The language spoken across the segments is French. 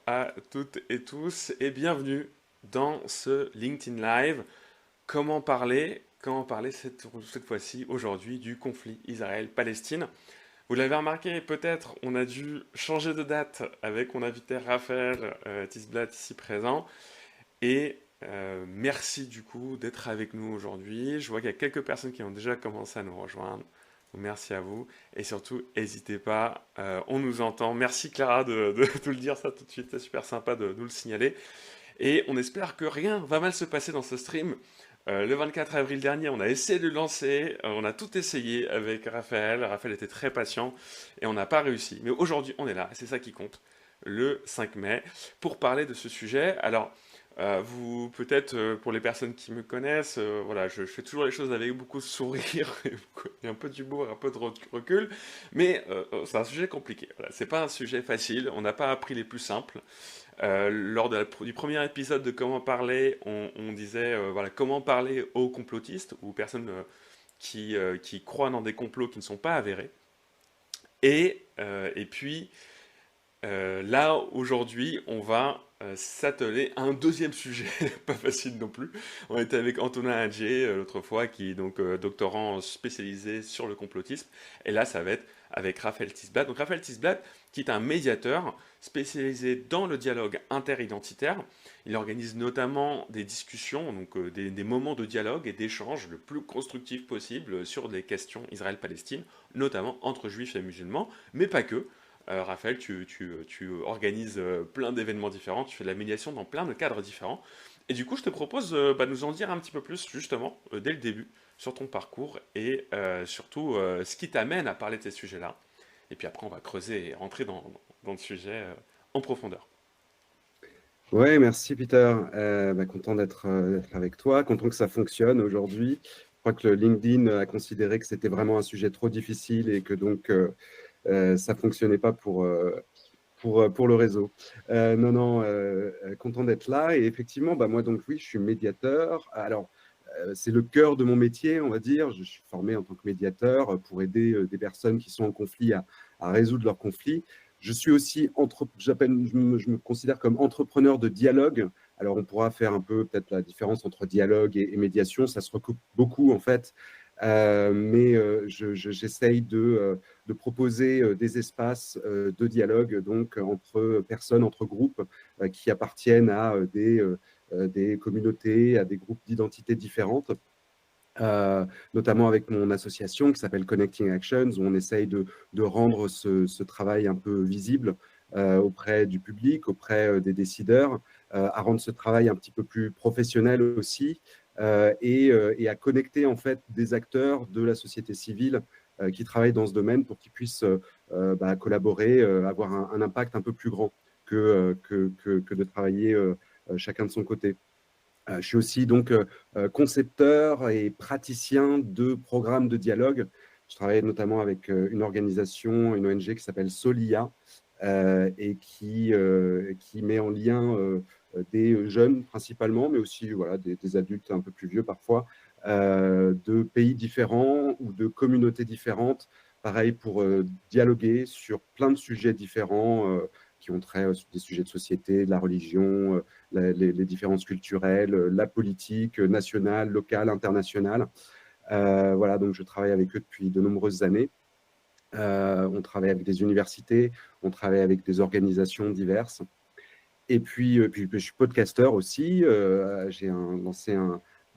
à toutes et tous et bienvenue dans ce LinkedIn Live. Comment parler cette fois-ci, aujourd'hui, du conflit Israël-Palestine. Vous l'avez remarqué, peut-être, on a dû changer de date avec mon invité Raphaël Tisblat ici présent. Et merci du coup d'être avec nous aujourd'hui. Je vois qu'il y a quelques personnes qui ont déjà commencé à nous rejoindre. Donc, merci à vous. Et surtout, n'hésitez pas, on nous entend. Merci Clara de tout le dire ça tout de suite. C'est super sympa de nous le signaler. Et on espère que rien va mal se passer dans ce stream. Le 24 avril dernier, on a essayé de le lancer. On a tout essayé avec Raphaël. Raphaël était très patient et on n'a pas réussi. Mais aujourd'hui, on est là. Et c'est ça qui compte. Le 5 mai pour parler de ce sujet. Alors, vous, peut-être, pour les personnes qui me connaissent, voilà, je fais toujours les choses avec beaucoup de sourire et un peu d'humour, un peu de recul, mais c'est un sujet compliqué. Voilà, c'est pas un sujet facile. On n'a pas appris les plus simples. Lors du premier épisode de Comment parler, on disait voilà comment parler aux complotistes ou aux personnes qui croient dans des complots qui ne sont pas avérés. Et puis là, aujourd'hui, on va s'atteler à un deuxième sujet, pas facile non plus. On était avec Antonin Adjé l'autre fois, qui est donc doctorant spécialisé sur le complotisme. Et là, ça va être avec Raphaël Tisblat. Donc Raphaël Tisblat, qui est un médiateur spécialisé dans le dialogue interidentitaire. Il organise notamment des discussions, donc des moments de dialogue et d'échange le plus constructif possible sur des questions Israël-Palestine, notamment entre juifs et musulmans, mais pas que. Raphaël, tu organises plein d'événements différents, tu fais de la médiation dans plein de cadres différents. Et du coup, je te propose de nous en dire un petit peu plus, justement, dès le début, sur ton parcours et surtout ce qui t'amène à parler de ces sujets-là. Et puis après, on va creuser et rentrer dans le sujet en profondeur. Ouais, merci Peter. Content d'être avec toi, content que ça fonctionne aujourd'hui. Je crois que le LinkedIn a considéré que c'était vraiment un sujet trop difficile et que donc ça fonctionnait pas pour le réseau. Content d'être là. Et effectivement, moi donc oui, je suis médiateur. Alors, c'est le cœur de mon métier, on va dire. Je suis formé en tant que médiateur pour aider des personnes qui sont en conflit à résoudre leurs conflits. Je suis aussi, je me considère comme entrepreneur de dialogue. Alors, on pourra faire un peu peut-être la différence entre dialogue et médiation. Ça se recoupe beaucoup, en fait. J'essaye de proposer des espaces de dialogue donc entre personnes, entre groupes qui appartiennent à des communautés, à des groupes d'identités différentes. Notamment avec mon association qui s'appelle Connecting Actions, où on essaye de rendre ce travail un peu visible auprès du public, auprès des décideurs, à rendre ce travail un petit peu plus professionnel aussi, et à connecter en fait des acteurs de la société civile qui travaillent dans ce domaine pour qu'ils puissent collaborer, avoir un impact un peu plus grand que de travailler chacun de son côté. Je suis aussi donc concepteur et praticien de programmes de dialogue. Je travaille notamment avec une organisation, une ONG qui s'appelle Solia et qui met en lien des jeunes principalement, mais aussi voilà, des adultes un peu plus vieux parfois, de pays différents ou de communautés différentes, pareil pour dialoguer sur plein de sujets différents qui ont trait sur des sujets de société, de la religion, les différences culturelles, la politique nationale, locale, internationale. Voilà, donc je travaille avec eux depuis de nombreuses années. On travaille avec des universités, on travaille avec des organisations diverses. Et puis je suis podcasteur aussi. J'ai lancé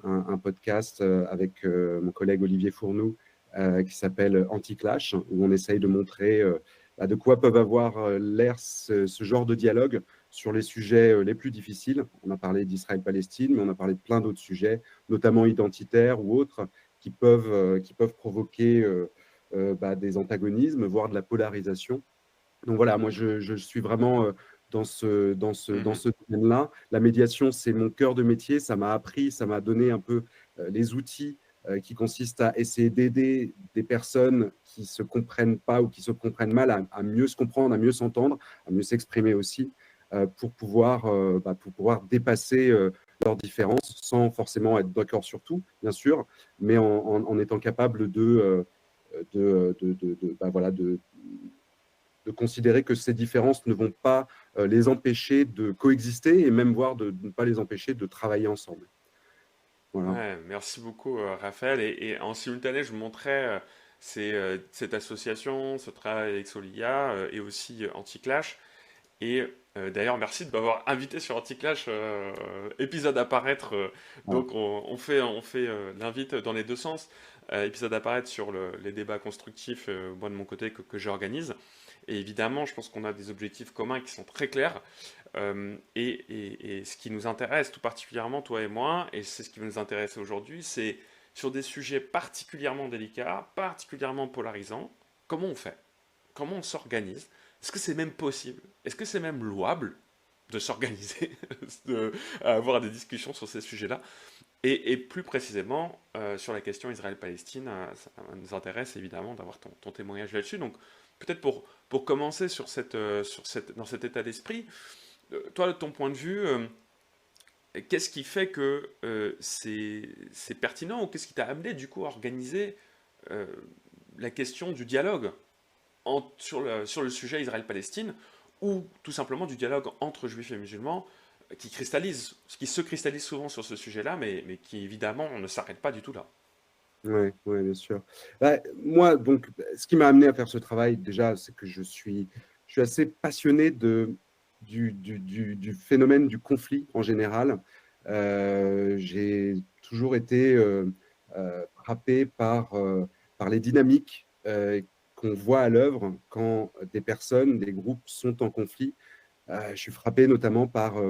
un podcast avec mon collègue Olivier Fournoux qui s'appelle Anti-Clash, où on essaye de montrer de quoi peuvent avoir l'air ce genre de dialogue sur les sujets les plus difficiles. On a parlé d'Israël-Palestine, mais on a parlé de plein d'autres sujets, notamment identitaires ou autres, qui peuvent provoquer des antagonismes, voire de la polarisation. Donc voilà, moi je suis vraiment dans Mhm. ce domaine-là. La médiation, c'est mon cœur de métier. Ça m'a appris, ça m'a donné un peu les outils qui consistent à essayer d'aider des personnes qui se comprennent pas ou qui se comprennent mal à mieux se comprendre, à mieux s'entendre, à mieux s'exprimer aussi, pour pouvoir dépasser leurs différences sans forcément être d'accord sur tout, bien sûr, mais en étant capable voilà, de considérer que ces différences ne vont pas les empêcher de coexister et même voire de ne pas les empêcher de travailler ensemble. Voilà. Ouais, merci beaucoup, Raphaël. Et en simultané, je montrais cette association, ce travail avec Soliga et aussi Anti-Clash. Et d'ailleurs, merci de m'avoir invité sur Anti-Clash, épisode à paraître. Voilà. Donc, on fait l'invite dans les deux sens. Épisode à paraître sur les débats constructifs, moi de mon côté, que j'organise. Et évidemment, je pense qu'on a des objectifs communs qui sont très clairs. Et ce qui nous intéresse tout particulièrement, toi et moi, et c'est ce qui va nous intéresser aujourd'hui, c'est sur des sujets particulièrement délicats, particulièrement polarisants, comment on fait? Comment on s'organise? Est-ce que c'est même possible? Est-ce que c'est même louable de s'organiser, avoir des discussions sur ces sujets-là? Et plus précisément, sur la question Israël-Palestine, ça nous intéresse évidemment d'avoir ton témoignage là-dessus. Donc, peut-être pour commencer dans cet état d'esprit, toi, de ton point de vue, qu'est-ce qui fait que c'est pertinent ou qu'est-ce qui t'a amené du coup à organiser euh, la question du dialogue sur le sujet Israël-Palestine ou tout simplement du dialogue entre juifs et musulmans qui se cristallise souvent sur ce sujet-là, mais qui évidemment ne s'arrête pas du tout là. Ouais, ouais, bien sûr. Bah, moi, donc, ce qui m'a amené à faire ce travail, déjà, c'est que je suis assez passionné du phénomène du conflit en général. J'ai toujours été frappé par les dynamiques qu'on voit à l'œuvre quand des personnes, des groupes sont en conflit. Je suis frappé notamment par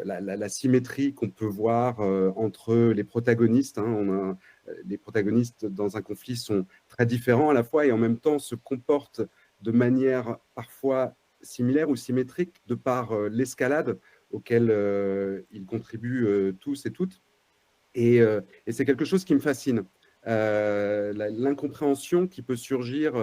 la symétrie qu'on peut voir entre les protagonistes. Hein. Les protagonistes dans un conflit sont très différents à la fois et en même temps se comportent de manière parfois similaire ou symétrique de par l'escalade auquel ils contribuent tous et toutes. Et c'est quelque chose qui me fascine. L'incompréhension qui peut surgir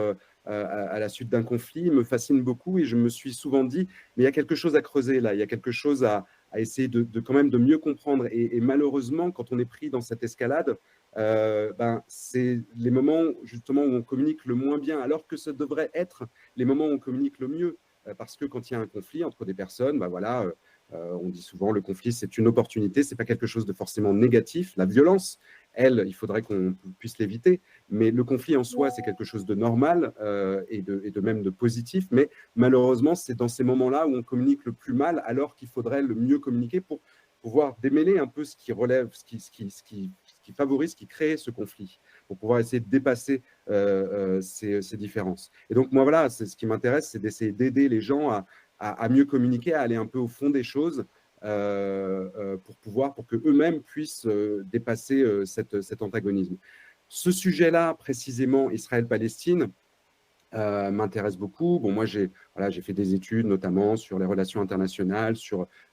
à la suite d'un conflit me fascine beaucoup et je me suis souvent dit, mais il y a quelque chose à creuser là, il y a quelque chose à essayer quand même de mieux comprendre. Et malheureusement, quand on est pris dans cette escalade, ben, c'est les moments justement où on communique le moins bien, alors que ce devrait être les moments où on communique le mieux. Parce que quand il y a un conflit entre des personnes, ben voilà, on dit souvent le conflit, c'est une opportunité, c'est pas quelque chose de forcément négatif. La violence, elle, il faudrait qu'on puisse l'éviter, mais le conflit en soi, c'est quelque chose de normal et de même de positif. Mais malheureusement, c'est dans ces moments-là où on communique le plus mal, alors qu'il faudrait le mieux communiquer pour pouvoir démêler un peu ce qui relève, ce qui favorise, ce qui crée ce conflit, pour pouvoir essayer de dépasser ces différences. Et donc, moi, voilà, c'est ce qui m'intéresse, c'est d'essayer d'aider les gens à mieux communiquer, à aller un peu au fond des choses pour que eux-mêmes puissent dépasser cet antagonisme. Ce sujet-là, précisément, Israël-Palestine, m'intéresse beaucoup. Bon, moi, j'ai fait des études, notamment sur les relations internationales,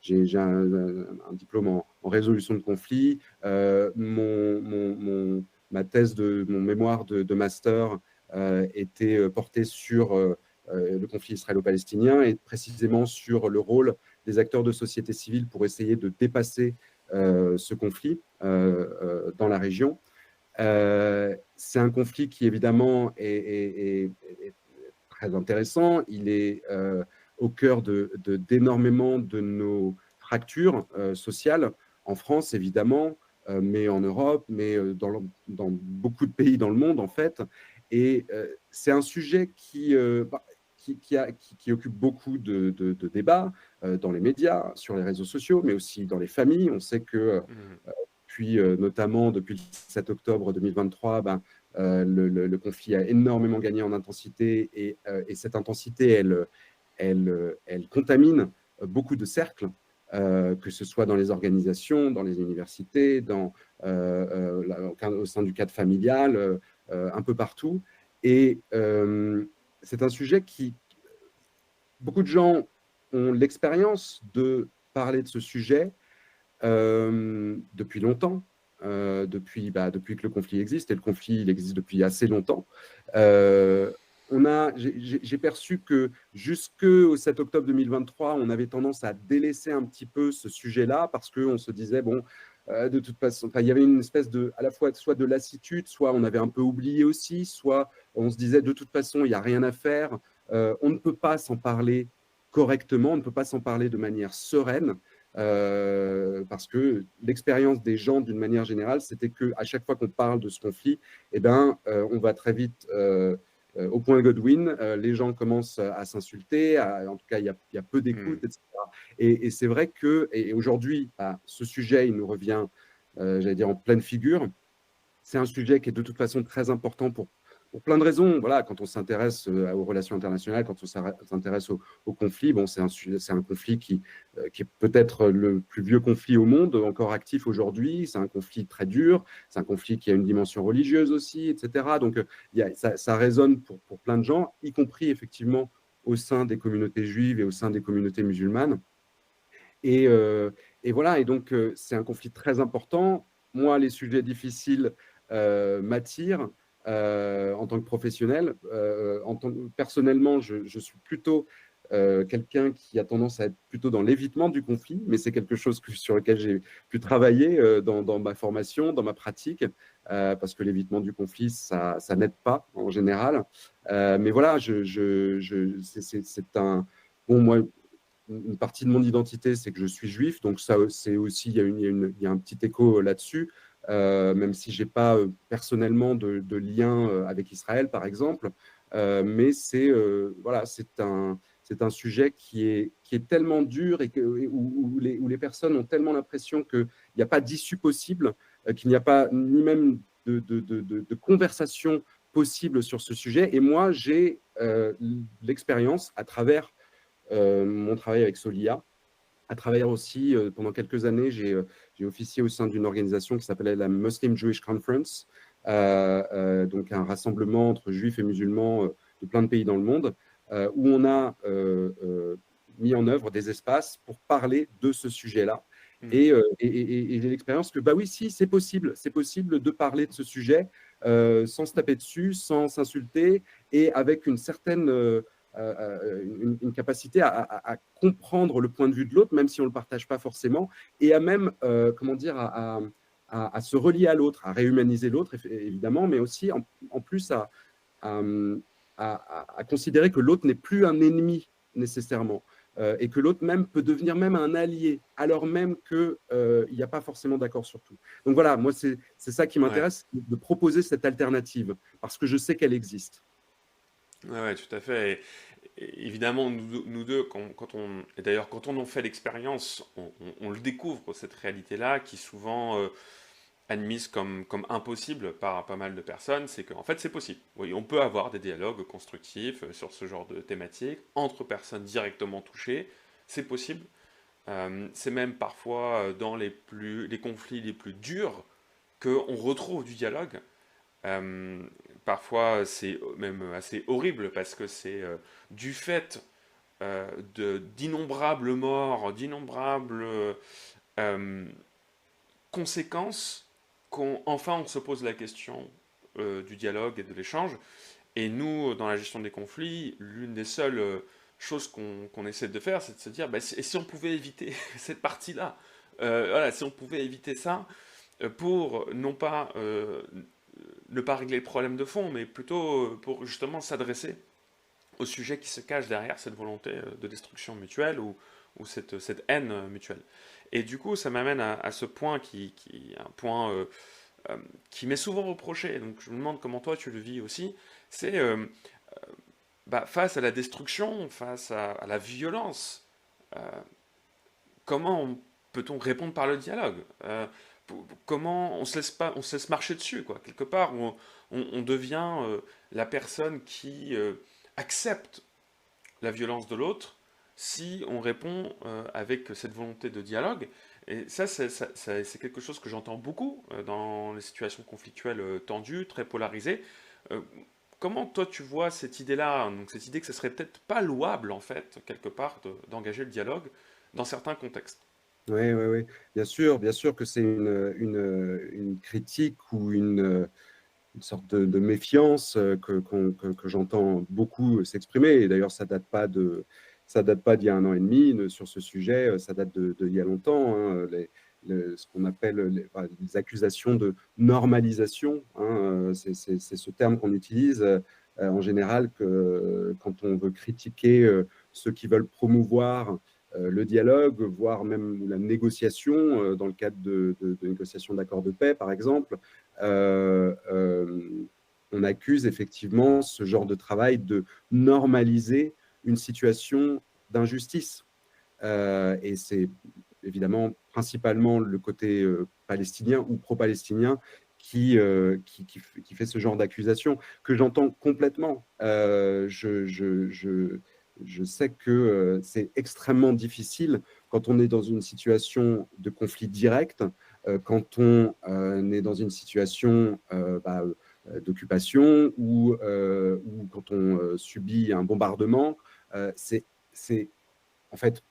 j'ai un diplôme en résolution de conflits. Ma thèse mon mémoire de master était portée sur le conflit israélo-palestinien et précisément sur le rôle des acteurs de société civile pour essayer de dépasser ce conflit dans la région. C'est un conflit qui, évidemment, est très intéressant. Il est au cœur d'énormément de nos fractures sociales, en France, évidemment, mais en Europe, mais dans beaucoup de pays dans le monde, en fait. Et c'est un sujet qui occupe beaucoup de débats dans les médias, sur les réseaux sociaux, mais aussi dans les familles. On sait que Mhm. notamment depuis le 7 octobre 2023, ben, le conflit a énormément gagné en intensité et cette intensité, elle contamine beaucoup de cercles, que ce soit dans les organisations, dans les universités, au sein du cadre familial, un peu partout. Et c'est un sujet beaucoup de gens ont l'expérience de parler de ce sujet depuis longtemps, depuis que le conflit existe, et le conflit il existe depuis assez longtemps. J'ai perçu que jusqu'au 7 octobre 2023, on avait tendance à délaisser un petit peu ce sujet-là parce qu'on se disait, bon, de toute façon, il y avait une espèce à la fois soit de lassitude, soit on avait un peu oublié aussi, soit on se disait, de toute façon, il n'y a rien à faire. on ne peut pas s'en parler correctement, on ne peut pas s'en parler de manière sereine, parce que l'expérience des gens, d'une manière générale, c'était qu'à chaque fois qu'on parle de ce conflit, eh ben, on va très vite au point Godwin, les gens commencent à s'insulter, en tout cas, il y a peu d'écoute, Hmm. etc. Et c'est vrai que, et aujourd'hui, bah, ce sujet, il nous revient, j'allais dire, en pleine figure. C'est un sujet qui est de toute façon très important pour plein de raisons. Voilà, quand on s'intéresse aux relations internationales, quand on s'intéresse au conflit, bon, c'est un conflit qui est peut-être le plus vieux conflit au monde, encore actif aujourd'hui. C'est un conflit très dur, c'est un conflit qui a une dimension religieuse aussi, etc. Donc, ça résonne pour plein de gens, y compris effectivement au sein des communautés juives et au sein des communautés musulmanes. Et, euh, et voilà, et donc c'est un conflit très important. Moi, les sujets difficiles m'attirent en tant que professionnel. Personnellement, je suis plutôt quelqu'un qui a tendance à être plutôt dans l'évitement du conflit, mais c'est quelque chose sur lequel j'ai pu travailler dans ma formation, dans ma pratique, parce que l'évitement du conflit, ça n'aide pas en général. Mais voilà, c'est un... Bon, moi, une partie de mon identité, c'est que je suis juif, donc ça, c'est aussi, il y a un petit écho là-dessus, même si j'ai pas personnellement de lien avec Israël, par exemple, mais voilà, c'est un sujet qui est tellement dur et où les personnes ont tellement l'impression qu'il n'y a pas d'issue possible, qu'il n'y a pas ni même de conversation possible sur ce sujet. Et moi, j'ai l'expérience à travers mon travail avec Solia. À travers aussi, pendant quelques années, j'ai officié au sein d'une organisation qui s'appelait la Muslim Jewish Conference, donc un rassemblement entre juifs et musulmans de plein de pays dans le monde, où on a mis en œuvre des espaces pour parler de ce sujet-là. Hmm. Et j'ai l'expérience que, bah oui, si, c'est possible de parler de ce sujet sans se taper dessus, sans s'insulter, et avec une certaine une capacité à comprendre le point de vue de l'autre, même si on ne le partage pas forcément, et à même, comment dire, à se relier à l'autre, à réhumaniser l'autre, évidemment, mais aussi en plus à, à considérer que l'autre n'est plus un ennemi nécessairement, et que l'autre même peut devenir même un allié, alors même qu'il n'y a pas forcément d'accord sur tout. Donc voilà, moi, c'est ça qui Ouais. m'intéresse, de proposer cette alternative, parce que je sais qu'elle existe. Ouais, ouais, tout à fait. Et évidemment, nous deux, et d'ailleurs, quand on en fait l'expérience, on le découvre, cette réalité-là, qui souvent admise comme impossible par pas mal de personnes, c'est qu'en fait, c'est possible. Oui, on peut avoir des dialogues constructifs sur ce genre de thématiques, entre personnes directement touchées, c'est possible. C'est même parfois dans les conflits les plus durs qu'on retrouve du dialogue. Euh, Parfois, c'est même assez horrible parce que c'est du fait d'innombrables morts, d'innombrables euh, conséquences qu'enfin on se pose la question du dialogue et de l'échange. Et nous, dans la gestion des conflits, l'une des seules choses qu'on essaie de faire, c'est de se dire, bah, et si on pouvait éviter cette partie-là, voilà, si on pouvait éviter ça, pour non pas ne pas régler le problème de fond, mais plutôt pour justement s'adresser au sujet qui se cache derrière cette volonté de destruction mutuelle ou cette haine mutuelle. Et du coup, ça m'amène à ce point qui est un point qui m'est souvent reproché, donc je me demande comment toi tu le vis aussi, c'est bah, face à la destruction, face à la violence, euh, comment peut-on répondre par le dialogue Comment on se laisse pas, on se laisse marcher dessus, quoi. Quelque part, on devient la personne qui accepte la violence de l'autre si on répond avec cette volonté de dialogue. Et ça, c'est quelque chose que j'entends beaucoup dans les situations conflictuelles tendues, très polarisées. Euh, Comment toi tu vois cette idée-là, donc cette idée que ce serait peut-être pas louable en fait, quelque part, d'engager le dialogue dans certains contextes? Oui, oui, oui. Bien sûr que c'est une critique ou une sorte de méfiance que j'entends beaucoup s'exprimer. Et d'ailleurs, ça date pas d'il y a un an et demi sur ce sujet, ça date d'il y a longtemps, hein, ce qu'on appelle enfin, les accusations de normalisation, hein, c'est ce terme qu'on utilise en général, que quand on veut critiquer ceux qui veulent promouvoir le dialogue, voire même la négociation, dans le cadre de négociations d'accords de paix, par exemple, on accuse effectivement ce genre de travail de normaliser une situation d'injustice. Et c'est évidemment principalement le côté palestinien ou pro-palestinien qui fait ce genre d'accusation, que j'entends complètement. Je sais que c'est extrêmement difficile quand on est dans une situation de conflit direct, quand on est dans une situation d'occupation ou quand on subit un bombardement. C'est en fait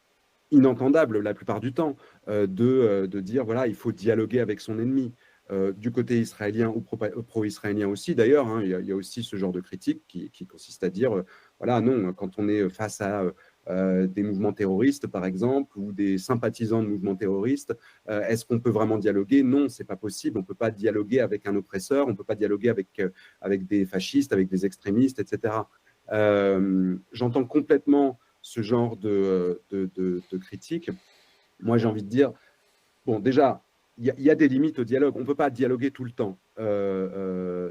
inentendable la plupart du temps de dire voilà, il faut dialoguer avec son ennemi. Du côté israélien ou pro-israélien aussi, d'ailleurs, hein, il y a aussi ce genre de critique qui consiste à dire voilà, non, quand on est face à des mouvements terroristes, par exemple, ou des sympathisants de mouvements terroristes, est-ce qu'on peut vraiment dialoguer? Non, c'est pas possible. On peut pas dialoguer avec un oppresseur, on peut pas dialoguer avec des fascistes, avec des extrémistes, etc. J'entends complètement ce genre de critiques. Moi, j'ai envie de dire, bon, déjà, il y a des limites au dialogue. On ne peut pas dialoguer tout le temps.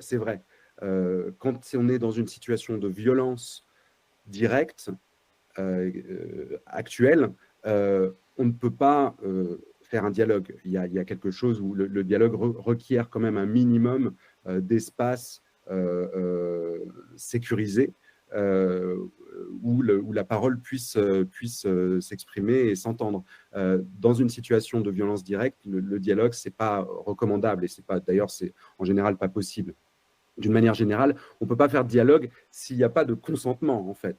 C'est vrai. Quand on est dans une situation de violence directe, actuelle, on ne peut pas faire un dialogue. Il y a quelque chose où le dialogue requiert quand même un minimum d'espace sécurisé, où la parole puisse s'exprimer et s'entendre. Dans une situation de violence directe, le dialogue, ce n'est pas recommandable et d'ailleurs, c'est en général pas possible. D'une manière générale, on ne peut pas faire de dialogue s'il n'y a pas de consentement, en fait,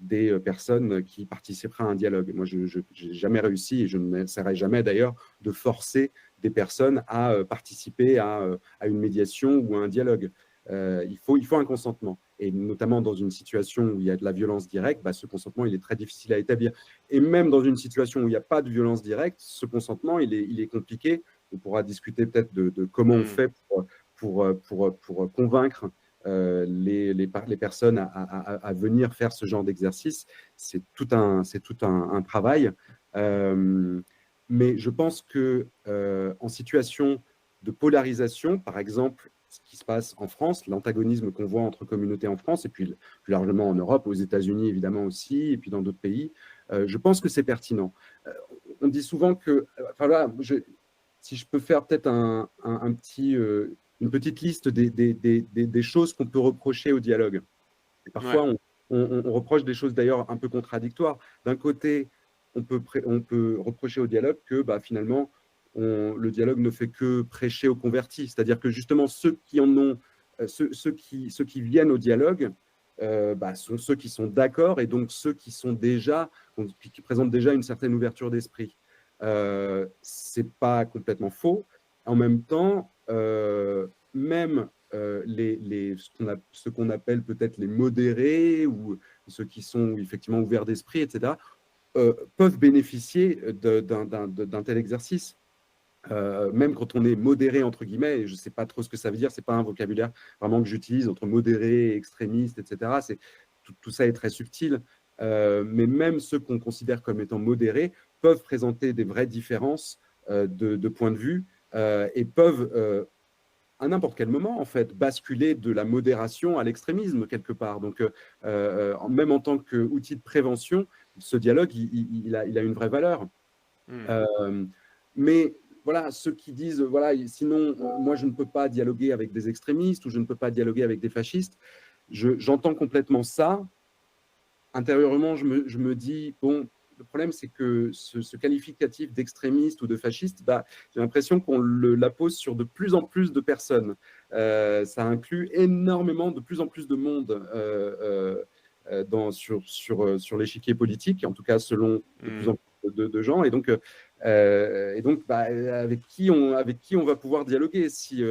des personnes qui participeraient à un dialogue. Moi, je n'ai jamais réussi, et je n'essaierai jamais d'ailleurs, de forcer des personnes à participer à une médiation ou à un dialogue. Il faut un consentement. Et notamment dans une situation où il y a de la violence directe, ce consentement, il est très difficile à établir. Et même dans une situation où il n'y a pas de violence directe, ce consentement, il est compliqué. On pourra discuter peut-être de comment on fait pour convaincre les personnes à venir faire ce genre d'exercice. C'est tout un travail. Mais je pense que en situation de polarisation, par exemple, ce qui se passe en France, l'antagonisme qu'on voit entre communautés en France, et puis plus largement en Europe, aux États-Unis évidemment aussi, et puis dans d'autres pays, je pense que c'est pertinent. On dit souvent que, enfin voilà, si je peux faire peut-être une petite liste des choses qu'on peut reprocher au dialogue. Et parfois, Ouais. on reproche des choses d'ailleurs un peu contradictoires. D'un côté, on peut reprocher au dialogue que finalement, le dialogue ne fait que prêcher aux convertis. C'est-à-dire que justement, ceux qui viennent au dialogue sont ceux qui sont d'accord et donc ceux qui présentent déjà une certaine ouverture d'esprit. Ce n'est pas complètement faux. En même temps, même ce qu'on appelle peut-être les modérés ou ceux qui sont effectivement ouverts d'esprit, etc., peuvent bénéficier d'un tel exercice. Même quand on est modéré, entre guillemets, et je ne sais pas trop ce que ça veut dire, ce n'est pas un vocabulaire vraiment que j'utilise entre modéré, extrémiste, etc. Tout ça est très subtil. Mais même ceux qu'on considère comme étant modérés peuvent présenter des vraies différences de point de vue et peuvent à n'importe quel moment, en fait, basculer de la modération à l'extrémisme, quelque part. Donc, même en tant qu'outil de prévention, ce dialogue, il a une vraie valeur. Mais voilà, ceux qui disent, voilà, sinon, moi, je ne peux pas dialoguer avec des extrémistes ou je ne peux pas dialoguer avec des fascistes, j'entends complètement ça. Intérieurement, je me dis, bon, le problème, c'est que ce qualificatif d'extrémiste ou de fasciste, j'ai l'impression qu'on l'appose sur de plus en plus de personnes. Ça inclut énormément, de plus en plus de monde sur l'échiquier politique, en tout cas selon de plus en plus de gens. Et donc, avec qui on va pouvoir dialoguer si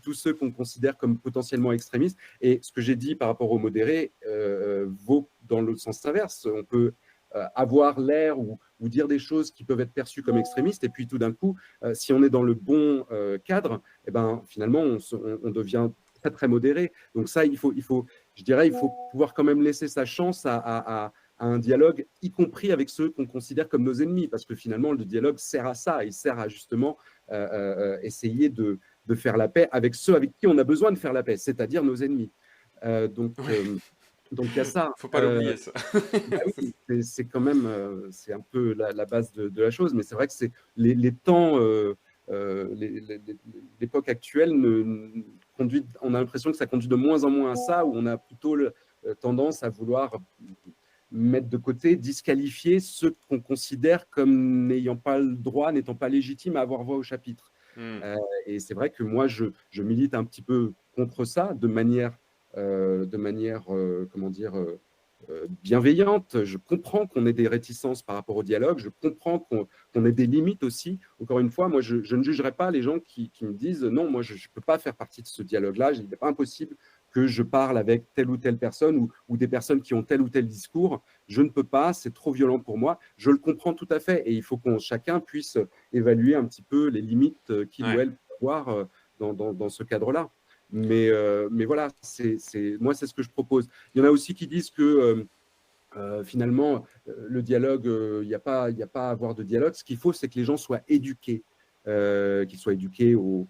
tous ceux qu'on considère comme potentiellement extrémistes, et ce que j'ai dit par rapport aux modérés vaut dans le sens inverse. On peut avoir l'air ou dire des choses qui peuvent être perçues comme extrémistes, et puis tout d'un coup, si on est dans le bon cadre, finalement, on devient très, très modéré. Donc ça, je dirais, il faut pouvoir quand même laisser sa chance à un dialogue, y compris avec ceux qu'on considère comme nos ennemis, parce que finalement, le dialogue sert à ça, il sert à justement essayer de faire la paix avec ceux avec qui on a besoin de faire la paix, c'est-à-dire nos ennemis. Euh, donc, Ouais, euh, donc il y a ça. faut pas l'oublier ça. Bah oui, c'est quand même, c'est un peu la base de la chose, mais c'est vrai que c'est les temps, l'époque actuelle conduit, on a l'impression que ça conduit de moins en moins à ça, où on a plutôt tendance à vouloir mettre de côté, disqualifier ceux qu'on considère comme n'ayant pas le droit, n'étant pas légitimes à avoir voix au chapitre. Hmm. Euh, et c'est vrai que moi, je milite un petit peu contre ça, comment dire, bienveillante. Je comprends qu'on ait des réticences par rapport au dialogue, je comprends qu'on ait des limites aussi. Encore une fois, moi, je ne jugerai pas les gens qui me disent non, moi, je ne peux pas faire partie de ce dialogue-là, il n'est pas impossible que je parle avec telle ou telle personne ou des personnes qui ont tel ou tel discours. Je ne peux pas, c'est trop violent pour moi. Je le comprends tout à fait et il faut qu'on chacun puisse évaluer un petit peu les limites qu'il ou Ouais. elle peut avoir dans ce cadre-là. Mais voilà, moi, c'est ce que je propose. Il y en a aussi qui disent que finalement, le dialogue, il y a pas à avoir de dialogue. Ce qu'il faut, c'est que les gens soient éduqués, qu'ils soient éduqués aux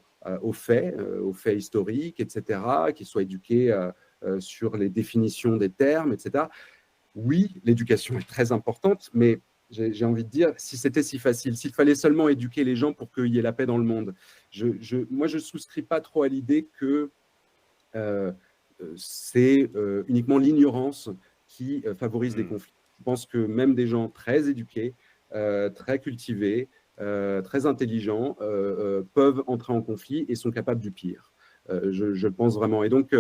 faits historiques, etc., qu'ils soient éduqués sur les définitions des termes, etc. Oui, l'éducation est très importante, mais j'ai envie de dire, si c'était si facile, s'il fallait seulement éduquer les gens pour qu'il y ait la paix dans le monde, moi, je ne souscris pas trop à l'idée que euh, c'est uniquement l'ignorance qui favorise les Hmm. conflits. Je pense que même des gens très éduqués, très cultivés, très intelligents peuvent entrer en conflit et sont capables du pire. Je le pense vraiment. Et donc,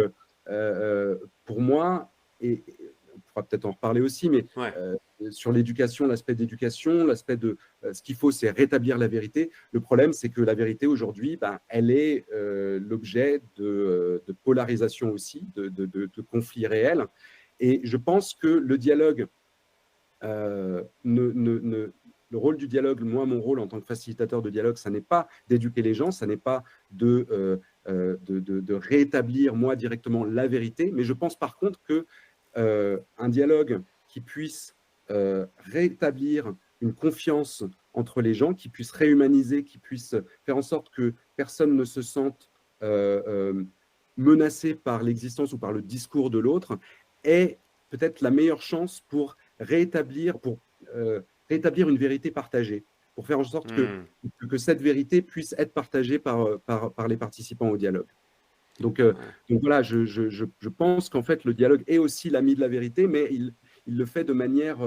pour moi, on pourra peut-être en reparler aussi, mais Ouais. euh, sur l'éducation, l'aspect de ce qu'il faut, c'est rétablir la vérité. Le problème, c'est que la vérité aujourd'hui, ben, elle est l'objet de polarisation aussi, de conflits réels. Et je pense que le dialogue, le rôle du dialogue, moi, mon rôle en tant que facilitateur de dialogue, ça n'est pas d'éduquer les gens, ça n'est pas de rétablir, moi, directement la vérité, mais je pense par contre que un dialogue qui puisse rétablir une confiance entre les gens, qui puisse réhumaniser, qui puisse faire en sorte que personne ne se sente euh, euh, menacé par l'existence ou par le discours de l'autre, est peut-être la meilleure chance pour rétablir une vérité partagée, pour faire en sorte Hmm. que cette vérité puisse être partagée par les participants au dialogue. Donc, Ouais. donc voilà, je pense qu'en fait, le dialogue est aussi l'ami de la vérité, mais il le fait de manière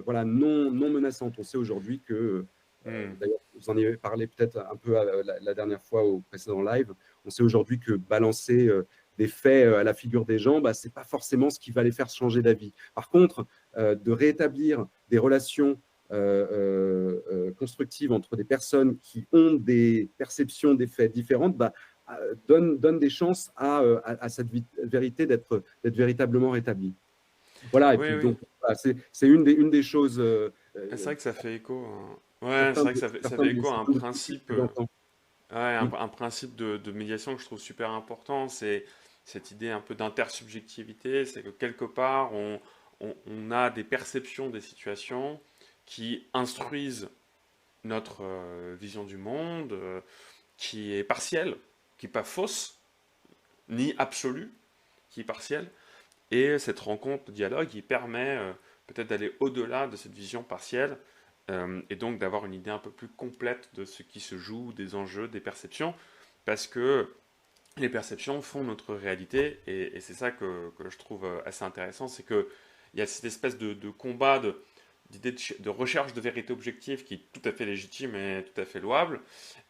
voilà, non menaçante. On sait aujourd'hui que, Hmm. d'ailleurs, vous en avez parlé peut-être un peu la dernière fois au précédent live, on sait aujourd'hui que balancer des faits à la figure des gens, bah, ce n'est pas forcément ce qui va les faire changer d'avis. Par contre, de rétablir des relations constructives entre des personnes qui ont des perceptions des faits différentes, bah, donne des chances à cette vérité d'être véritablement rétablie. Voilà, et Oui, puis oui. donc, voilà, c'est une des choses, Ah, c'est vrai que ça fait écho. Ouais, c'est certains, vrai que de, ça fait écho à un certains des conflits principe. que j'entends. Ouais, Mm. un principe de médiation que je trouve super important, c'est cette idée un peu d'intersubjectivité, c'est que quelque part, on a des perceptions des situations qui instruisent notre vision du monde, qui est partielle, qui n'est pas fausse, ni absolue, qui est partielle. Et cette rencontre, dialogue, il permet peut-être d'aller au-delà de cette vision partielle et donc d'avoir une idée un peu plus complète de ce qui se joue, des enjeux, des perceptions, parce que les perceptions font notre réalité et c'est ça que je trouve assez intéressant, c'est qu'il y a cette espèce de combat, d'idée de recherche de vérité objective qui est tout à fait légitime et tout à fait louable.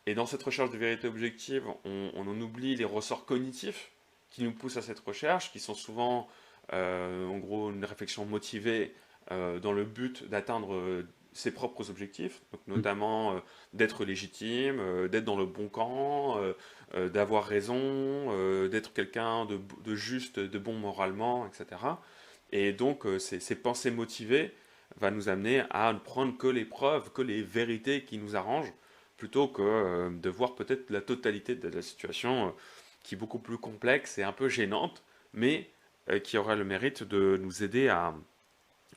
Et dans cette recherche de vérité objective, on en oublie les ressorts cognitifs qui nous poussent à cette recherche, qui sont souvent en gros une réflexion motivée dans le but d'atteindre ses propres objectifs, donc Mm. notamment d'être légitime, d'être dans le bon camp, d'avoir raison, d'être quelqu'un de juste, de bon moralement, etc. Et donc ces pensées motivées va nous amener à ne prendre que les preuves, que les vérités qui nous arrangent, plutôt que de voir peut-être la totalité de la situation qui est beaucoup plus complexe et un peu gênante, mais qui aura le mérite de nous aider à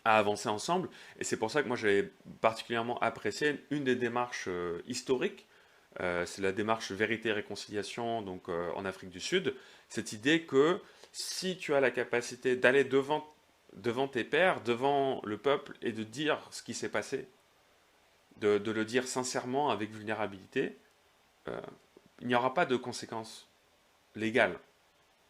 avancer ensemble. Et c'est pour ça que moi j'ai particulièrement apprécié une des démarches historiques. C'est la démarche Vérité et Réconciliation donc, en Afrique du Sud. Cette idée que si tu as la capacité d'aller devant tes pairs, devant le peuple, et de dire ce qui s'est passé, de le dire sincèrement avec vulnérabilité, euh, il n'y aura pas de conséquences légales.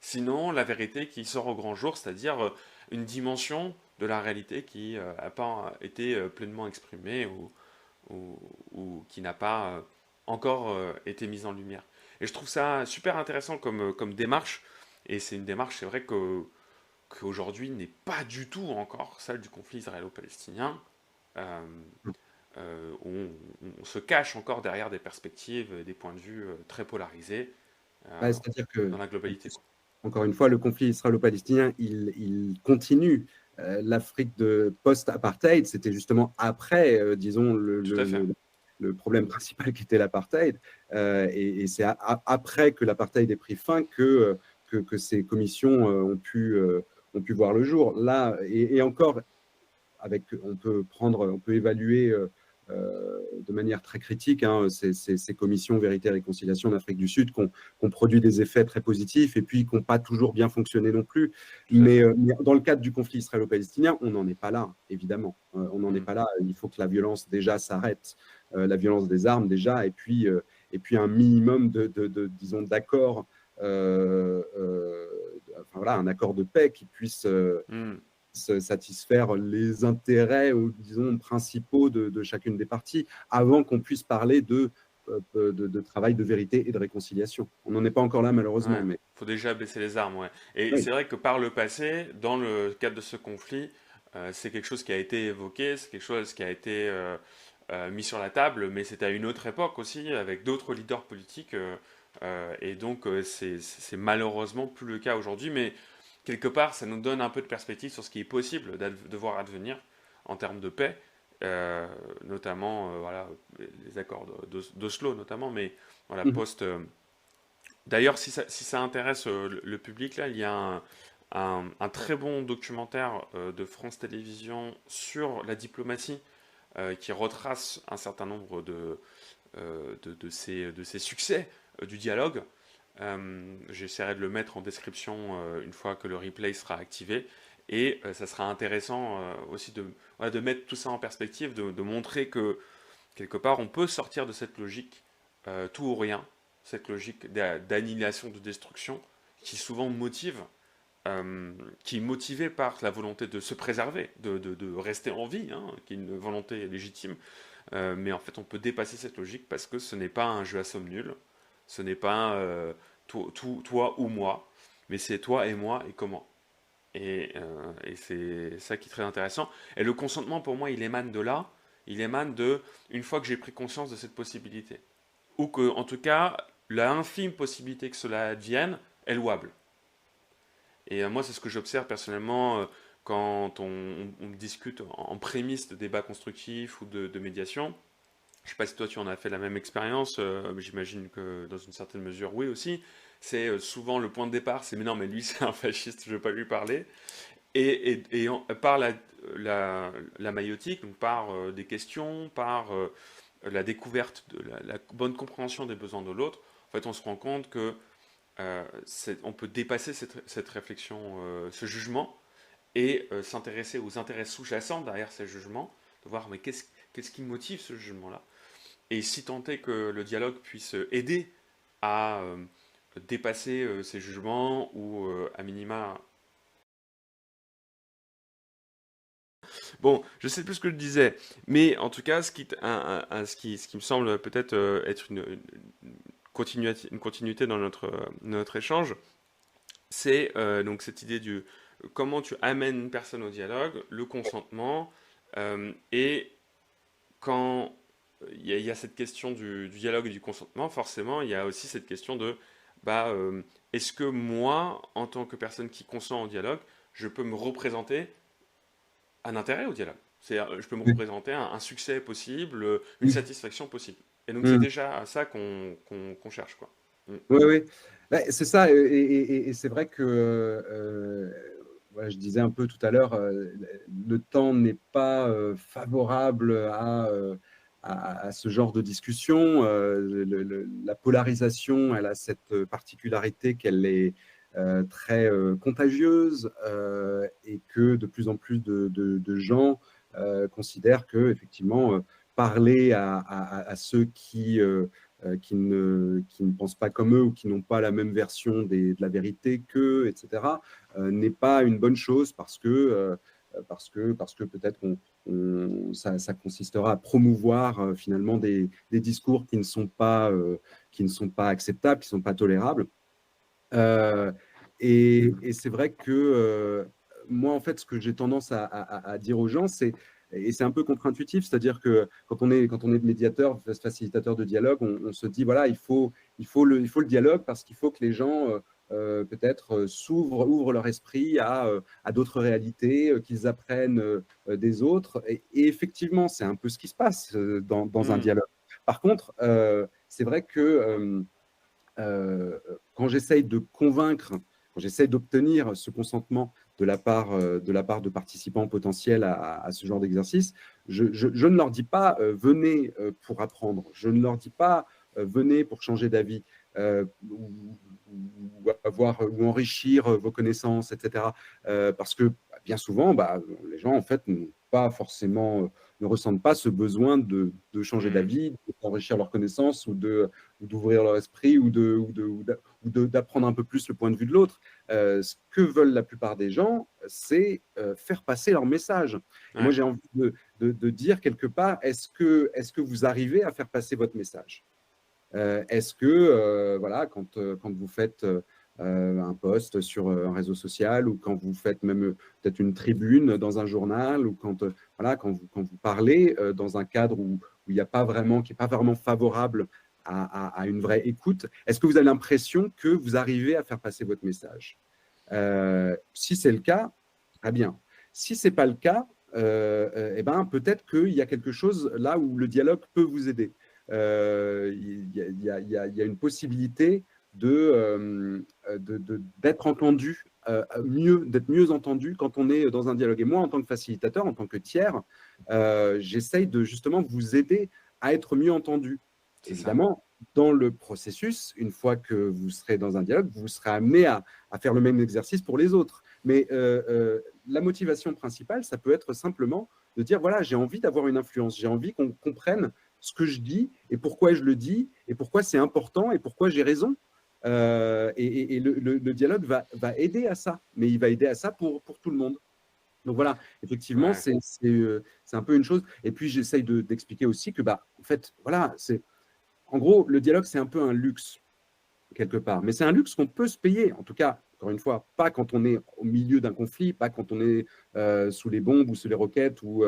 Sinon, la vérité qui sort au grand jour, c'est-à-dire une dimension de la réalité qui n'a pas été pleinement exprimée ou qui n'a pas encore été mise en lumière. Et je trouve ça super intéressant comme démarche. Et c'est une démarche, c'est vrai qu'aujourd'hui n'est pas du tout encore celle du conflit israélo-palestinien, euh, où on se cache encore derrière des perspectives, des points de vue très polarisés euh, Ouais, c'est-à-dire que, dans la globalité, quoi. encore une fois, le conflit israélo-palestinien, il continue. L'Afrique de post-apartheid, c'était justement après, disons, Tout à fait. le problème principal qui était l'apartheid. Et c'est après que l'apartheid ait pris fin que ces commissions ont pu voir le jour. Là, et encore, on peut évaluer de manière très critique ces commissions Vérité et Réconciliation en Afrique du Sud qui ont produit des effets très positifs et puis qui n'ont pas toujours bien fonctionné non plus. Tout à fait. Mais dans le cadre du conflit israélo-palestinien, on n'en est pas là, évidemment. On n'en est Mm. pas là. Il faut que la violence déjà s'arrête, la violence des armes déjà, et puis un minimum disons, d'accord, enfin, voilà, un accord de paix qui puisse Mm. satisfaire les intérêts, ou, disons, principaux de chacune des parties, avant qu'on puisse parler de travail de vérité et de réconciliation. On n'en est pas encore là, malheureusement, Ouais, mais faut déjà baisser les armes, ouais. Et oui. c'est vrai que par le passé, dans le cadre de ce conflit, c'est quelque chose qui a été évoqué, c'est quelque chose qui a été mis sur la table, mais c'était à une autre époque aussi, avec d'autres leaders politiques, et donc c'est malheureusement plus le cas aujourd'hui, mais quelque part, ça nous donne un peu de perspective sur ce qui est possible de voir advenir en termes de paix, euh, notamment voilà, les accords d'Oslo notamment, mais voilà, Mhm. post... D'ailleurs, si ça intéresse le public, là, il y a un très bon documentaire de France Télévisions sur la diplomatie qui retrace un certain nombre de ces succès du dialogue. J'essaierai de le mettre en description une fois que le replay sera activé. Et ça sera intéressant aussi voilà, de mettre tout ça en perspective, de montrer que quelque part on peut sortir de cette logique tout ou rien, cette logique d'annihilation, de destruction, qui souvent motive, qui est motivée par la volonté de se préserver, de rester en vie, hein, qui est une volonté légitime. Mais en fait, on peut dépasser cette logique parce que ce n'est pas un jeu à somme nulle, ce n'est pas toi ou moi, mais c'est toi et moi et comment. Et c'est ça qui est très intéressant. Et le consentement, pour moi, il émane de là. Il émane de, une fois que j'ai pris conscience de cette possibilité. Ou que, en tout cas, la infime possibilité que cela advienne est louable. Et moi, c'est ce que j'observe personnellement quand on discute en prémisse de débats constructifs ou de médiation. Je ne sais pas si toi tu en as fait la même expérience, mais j'imagine que dans une certaine mesure, oui aussi. C'est souvent le point de départ, c'est mais non, mais lui c'est un fasciste, je ne veux pas lui parler. Par la maïotique, donc par des questions, par la découverte de la bonne compréhension des besoins de l'autre, en fait, on se rend compte que on peut dépasser cette réflexion, ce jugement, et s'intéresser aux intérêts sous-jacents derrière ces jugements, de voir mais qu'est-ce qui motive ce jugement-là. Et si tant est que le dialogue puisse aider à dépasser ces jugements ou à minima. Bon, je sais plus ce que je disais, mais en tout cas, ce qui me semble peut-être être une continuité dans notre échange, c'est donc cette idée du comment tu amènes une personne au dialogue, le consentement, et quand il y a cette question du dialogue et du consentement, forcément, il y a aussi cette question de bah, est-ce que moi, en tant que personne qui consent au dialogue, je peux me représenter un intérêt au dialogue. Je peux me représenter un succès possible, une Oui, satisfaction possible. Et donc c'est oui, déjà à ça qu'on cherche, quoi. Mm. oui. Ouais, c'est ça, et c'est vrai que, voilà, je disais un peu tout à l'heure, le temps n'est pas favorable à ce genre de discussion. La polarisation, elle a cette particularité qu'elle est très contagieuse, et que de plus en plus de gens considèrent que, effectivement, parler à ceux qui ne pensent pas comme eux ou qui n'ont pas la même version de la vérité qu'eux, etc., n'est pas une bonne chose parce que peut-être ça consistera à promouvoir finalement des discours qui ne sont pas acceptables, qui ne sont pas tolérables. Euh, et c'est vrai que moi, en fait, ce que j'ai tendance à dire aux gens, et c'est un peu contre-intuitif, c'est-à-dire que quand on est médiateur, facilitateur de dialogue, on se dit, voilà, il faut le dialogue parce qu'il faut que les gens peut-être ouvrent leur esprit à d'autres réalités, qu'ils apprennent des autres. Et effectivement, c'est un peu ce qui se passe dans un Hmm. dialogue. Par contre, c'est vrai que quand j'essaye de convaincre, quand j'essaye d'obtenir ce consentement de la part de participants potentiels à ce genre d'exercice, je ne leur dis pas venez pour apprendre, je ne leur dis pas venez pour changer d'avis ou enrichir vos connaissances, etc. Parce que bien souvent, les gens en fait n'ont pas forcément, ne ressentent pas ce besoin de changer Hmm. d'avis, d'enrichir leurs connaissances ou d'ouvrir leur esprit d'apprendre un peu plus le point de vue de l'autre. Ce que veulent la plupart des gens, c'est faire passer leur message. Et moi, Ouais. j'ai envie de dire quelque part, est-ce que vous arrivez à faire passer votre message? Est-ce que, voilà, quand vous faites un post sur un réseau social ou quand vous faites même peut-être une tribune dans un journal ou voilà, quand vous parlez dans un cadre où il n'y a pas vraiment, qui n'est pas vraiment favorable à une vraie écoute, est-ce que vous avez l'impression que vous arrivez à faire passer votre message? Si c'est le cas, très bien. Si ce n'est pas le cas, eh ben, peut-être qu'il y a quelque chose là où le dialogue peut vous aider. Il y a une possibilité d'être entendu, d'être mieux entendu quand on est dans un dialogue. Et moi, en tant que facilitateur, en tant que tiers, j'essaye de justement vous aider à être mieux entendu. C'est ça. Évidemment, dans le processus, une fois que vous serez dans un dialogue, vous serez amené à faire le même exercice pour les autres. Mais la motivation principale, ça peut être simplement de dire, voilà, j'ai envie d'avoir une influence, j'ai envie qu'on comprenne ce que je dis et pourquoi je le dis et pourquoi c'est important et pourquoi j'ai raison. Et le dialogue va aider à ça, mais il va aider à ça pour tout le monde. Donc voilà, effectivement, Ouais. c'est un peu une chose. Et puis j'essaye d'expliquer aussi que, en fait, voilà, en gros, le dialogue, c'est un peu un luxe quelque part. Mais c'est un luxe qu'on peut se payer. En tout cas, encore une fois, pas quand on est au milieu d'un conflit, pas quand on est sous les bombes ou sous les roquettes ou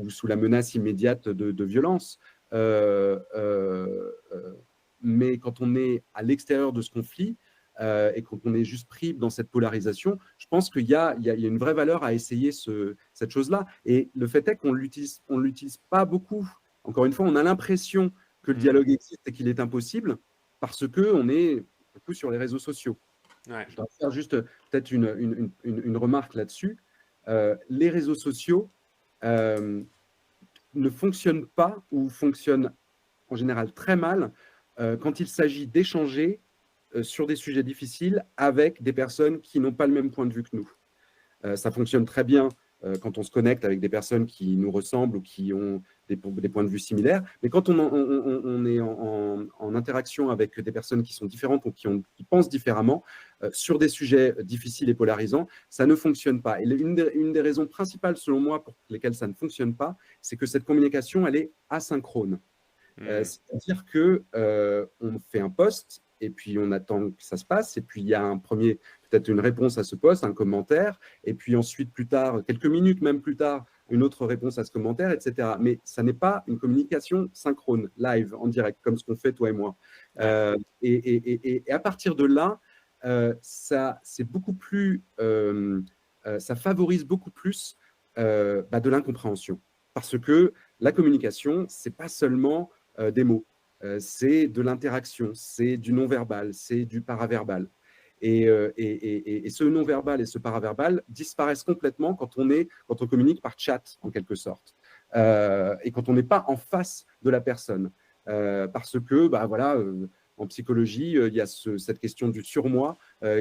sous la menace immédiate de violence. Euh, euh, euh, mais quand on est à l'extérieur de ce conflit et quand on est juste pris dans cette polarisation, je pense qu'il y a une vraie valeur à essayer cette chose-là. Et le fait est qu'on on l'utilise pas beaucoup. Encore une fois, on a l'impression que le Hmm. dialogue existe et qu'il est impossible parce qu'on est beaucoup sur les réseaux sociaux. Ouais. Je dois faire juste peut-être une remarque là-dessus. Les réseaux sociaux euh, ne fonctionnent pas ou fonctionnent en général très mal quand il s'agit d'échanger sur des sujets difficiles avec des personnes qui n'ont pas le même point de vue que nous. Ça fonctionne très bien quand on se connecte avec des personnes qui nous ressemblent ou qui ont des points de vue similaires. Mais quand on est en interaction avec des personnes qui sont différentes ou qui pensent différemment sur des sujets difficiles et polarisants, ça ne fonctionne pas. Et une des raisons principales, selon moi, pour lesquelles ça ne fonctionne pas, c'est que cette communication, elle est asynchrone. Hmm. C'est-à-dire que on fait un post et puis on attend que ça se passe et puis il y a peut-être une réponse à ce post, un commentaire et puis ensuite plus tard, quelques minutes même plus tard, une autre réponse à ce commentaire, etc. Mais ça n'est pas une communication synchrone, live, en direct, comme ce qu'on fait toi et moi. Ouais. Et à partir de là, c'est beaucoup plus, ça favorise beaucoup plus de l'incompréhension parce que la communication, c'est pas seulement des mots. c'est de l'interaction, c'est du non-verbal, c'est du paraverbal. Et ce non-verbal et ce paraverbal disparaissent complètement quand on communique par chat, en quelque sorte, et quand on n'est pas en face de la personne. Parce que, bah, voilà, en psychologie, il y a cette question du surmoi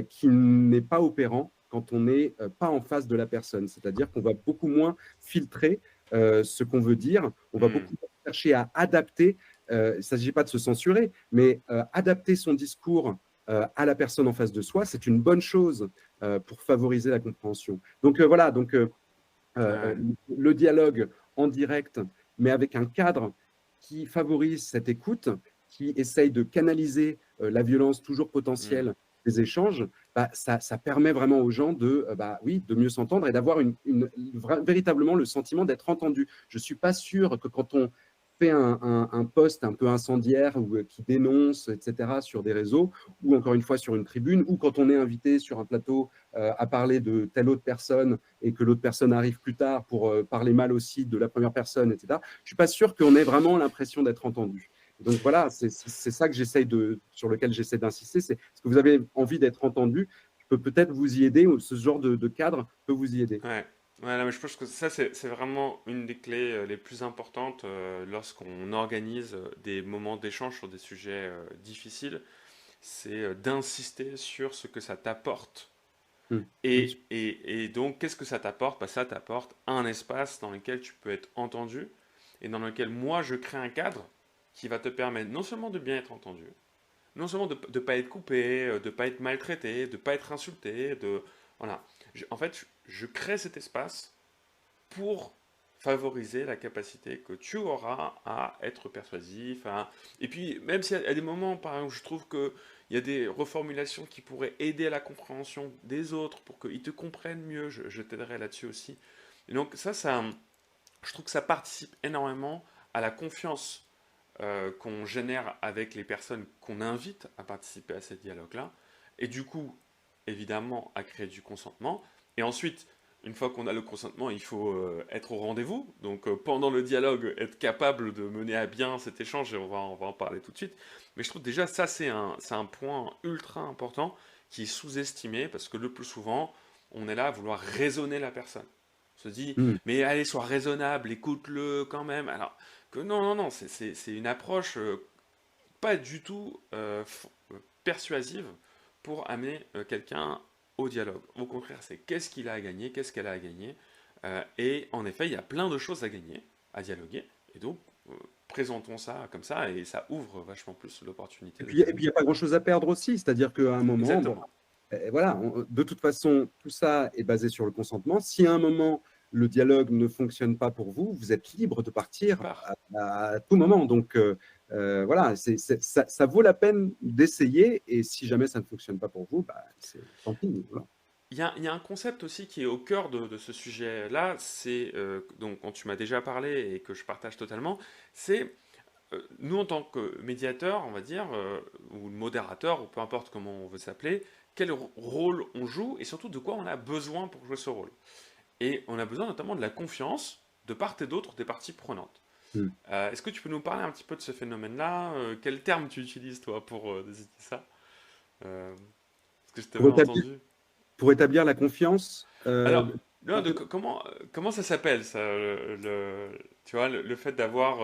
qui n'est pas opérant quand on n'est pas en face de la personne. C'est-à-dire qu'on va beaucoup moins filtrer ce qu'on veut dire, on va Hmm. beaucoup chercher à adapter. Il ne s'agit pas de se censurer, mais adapter son discours à la personne en face de soi, c'est une bonne chose pour favoriser la compréhension. Donc voilà, donc Ouais. le dialogue en direct, mais avec un cadre qui favorise cette écoute, qui essaye de canaliser la violence toujours Hmm. potentielle des échanges, bah, ça permet vraiment aux gens de, bah, oui, de mieux s'entendre et d'avoir véritablement le sentiment d'être entendu. Je ne suis pas sûr que quand on fait un post un peu incendiaire ou qui dénonce, etc., sur des réseaux, ou encore une fois sur une tribune, ou quand on est invité sur un plateau à parler de telle autre personne et que l'autre personne arrive plus tard pour parler mal aussi de la première personne, etc. Je ne suis pas sûr qu'on ait vraiment l'impression d'être entendu. Donc voilà, c'est ça que sur lequel j'essaie d'insister, c'est est-ce que vous avez envie d'être entendu, je peux peut-être vous y aider, ou ce genre de cadre peut vous y aider. Ouais. Ouais, non, mais je pense que ça, c'est vraiment une des clés les plus importantes lorsqu'on organise des moments d'échange sur des sujets difficiles. C'est d'insister sur ce que ça t'apporte. Bien sûr. Et donc, qu'est-ce que ça t'apporte? Bah, ça t'apporte un espace dans lequel tu peux être entendu et dans lequel moi, je crée un cadre qui va te permettre non seulement de bien être entendu, non seulement de ne pas être coupé, de ne pas être maltraité, de ne pas être insulté, de... Voilà. En fait, je crée cet espace pour favoriser la capacité que tu auras à être persuasif. Et puis, même s'il y a des moments, par exemple, où je trouve qu'il y a des reformulations qui pourraient aider à la compréhension des autres pour qu'ils te comprennent mieux, je t'aiderai là-dessus aussi. Et donc, je trouve que ça participe énormément à la confiance qu'on génère avec les personnes qu'on invite à participer à ces dialogues-là. Et du coup, évidemment, à créer du consentement. Et ensuite, une fois qu'on a le consentement, il faut être au rendez-vous. Donc pendant le dialogue, être capable de mener à bien cet échange, et on va en parler tout de suite. Mais je trouve déjà ça, c'est un point ultra important qui est sous-estimé parce que le plus souvent, on est là à vouloir raisonner la personne. On se dit, Mm. mais allez, sois raisonnable, écoute-le quand même. Alors que non, non, non, c'est une approche pas du tout persuasive pour amener quelqu'un au dialogue. Au contraire, c'est qu'est-ce qu'il a à gagner, qu'est-ce qu'elle a à gagner. Et en effet, il y a plein de choses à gagner, à dialoguer. Et donc, présentons ça comme ça, et ça ouvre vachement plus l'opportunité de Et puis, il dialogue. n'y a pas grand-chose à perdre aussi, c'est-à-dire qu'à un moment, bon, Exactement. voilà, de toute façon, tout ça est basé sur le consentement. Si à un moment, le dialogue ne fonctionne pas pour vous, vous êtes libre de Tu partir pars. à tout moment. Donc, voilà, ça vaut la peine d'essayer. Et si jamais ça ne fonctionne pas pour vous, bah, tant pis. Voilà. Il y a un concept aussi qui est au cœur de ce sujet-là, c'est, donc, dont tu m'as déjà parlé et que je partage totalement, c'est nous, en tant que médiateur, on va dire, ou modérateur, ou peu importe comment on veut s'appeler, quel rôle on joue et surtout de quoi on a besoin pour jouer ce rôle. Et on a besoin notamment de la confiance de part et d'autre des parties prenantes. Hmm. Est-ce que tu peux nous parler un petit peu de ce phénomène-là? Quel terme tu utilises, toi, pour désigner ça? Parce que je Pour t'avais établir, entendu. pour établir la confiance, Alors, non, comment ça s'appelle, ça, tu vois, le fait d'avoir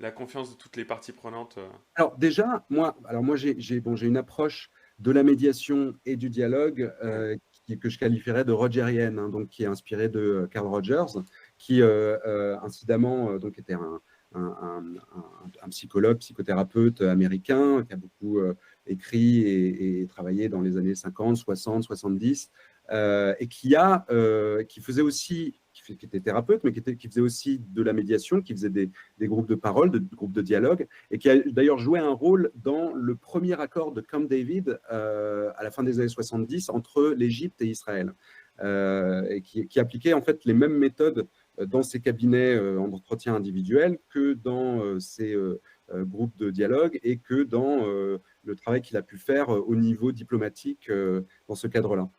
la confiance de toutes les parties prenantes? alors déjà, moi bon, j'ai une approche de la médiation et du dialogue Ouais. que je qualifierais de rogerienne, hein, donc qui est inspirée de Carl Rogers, qui incidemment donc était un psychologue, psychothérapeute américain qui a beaucoup écrit et travaillé dans les années 50, 60, 70, et qui faisait aussi, qui était thérapeute, mais qui faisait aussi de la médiation, qui faisait des groupes de parole, des groupes de dialogue, et qui a d'ailleurs joué un rôle dans le premier accord de Camp David à la fin des années 70 entre l'Égypte et Israël, et qui appliquait en fait les mêmes méthodes dans ses cabinets en entretien individuel que dans ses groupes de dialogue et que dans le travail qu'il a pu faire au niveau diplomatique dans ce cadre-là.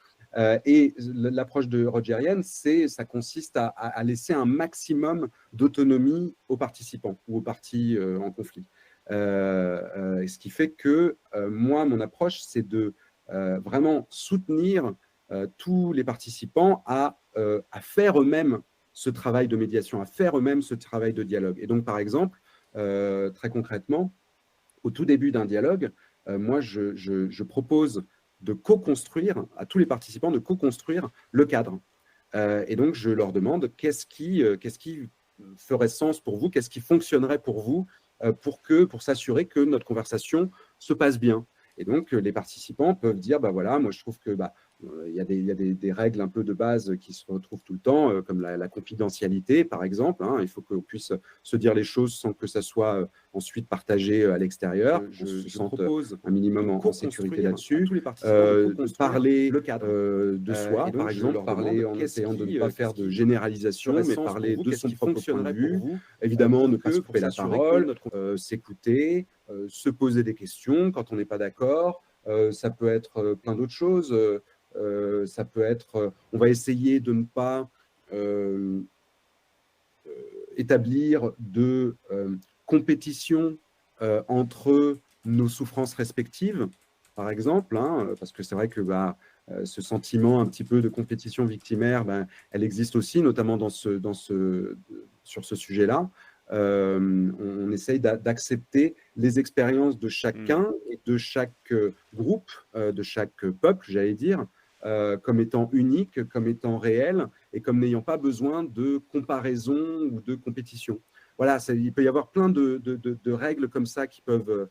Et l'approche de rogerienne, ça consiste à laisser un maximum d'autonomie aux participants ou aux parties en conflit. Ce qui fait que moi, mon approche, c'est de vraiment soutenir tous les participants à faire eux-mêmes ce travail de médiation, à faire eux-mêmes ce travail de dialogue. Et donc, par exemple, très concrètement, au tout début d'un dialogue, moi, je propose de co-construire, à tous les participants, de co-construire le cadre. Et donc, je leur demande qu'est-ce qui ferait sens pour vous, qu'est-ce qui fonctionnerait pour vous pour s'assurer que notre conversation se passe bien. Et donc, les participants peuvent dire, bah voilà, moi je trouve que il y a des règles un peu de base qui se retrouvent tout le temps, comme la confidentialité, par exemple. Hein. Il faut qu'on puisse se dire les choses sans que ça soit ensuite partagé à l'extérieur. Je propose un minimum en sécurité là-dessus. Parler le cadre de soi, par exemple, parler en essayant de ne pas faire de généralisation, mais parler de son propre point de vue. Évidemment, ne pas se couper la parole, s'écouter, se poser des questions quand on n'est pas d'accord. Ça peut être plein d'autres choses. Ça peut être, on va essayer de ne pas établir de compétition entre nos souffrances respectives, par exemple, hein, parce que c'est vrai que ce sentiment un petit peu de compétition victimaire, elle existe aussi, notamment sur ce sujet-là. On essaye d'accepter les expériences de chacun et de chaque groupe, de chaque peuple, j'allais dire, comme étant unique, comme étant réel et comme n'ayant pas besoin de comparaison ou de compétition. Voilà, il peut y avoir plein de règles comme ça qui peuvent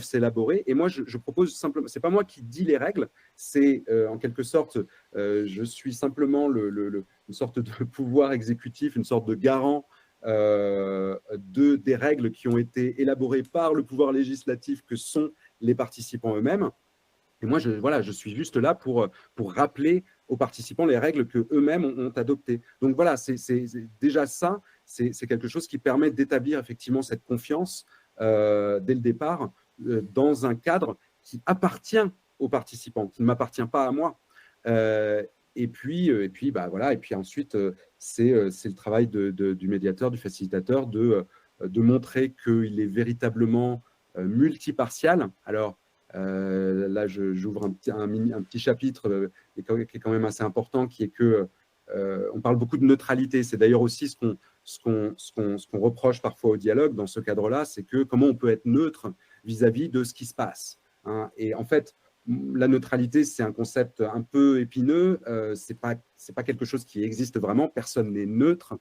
s'élaborer. Et moi, je propose simplement, c'est pas moi qui dis les règles, c'est en quelque sorte, je suis simplement une sorte de pouvoir exécutif, une sorte de garant des règles qui ont été élaborées par le pouvoir législatif que sont les participants eux-mêmes. Et moi, je suis juste là pour rappeler aux participants les règles qu'eux-mêmes ont adoptées. Donc voilà, c'est déjà ça, c'est quelque chose qui permet d'établir effectivement cette confiance dès le départ dans un cadre qui appartient aux participants, qui ne m'appartient pas à moi. Et puis voilà, et puis ensuite, c'est le travail du médiateur, du facilitateur, de montrer qu'il est véritablement multipartial. Alors, là, j'ouvre un petit chapitre qui est quand même assez important, qui est que on parle beaucoup de neutralité. C'est d'ailleurs aussi ce qu'on reproche parfois au dialogue dans ce cadre-là, c'est que comment on peut être neutre vis-à-vis de ce qui se passe. Hein. Et en fait, la neutralité, c'est un concept un peu épineux. C'est pas quelque chose qui existe vraiment. Personne n'est neutre.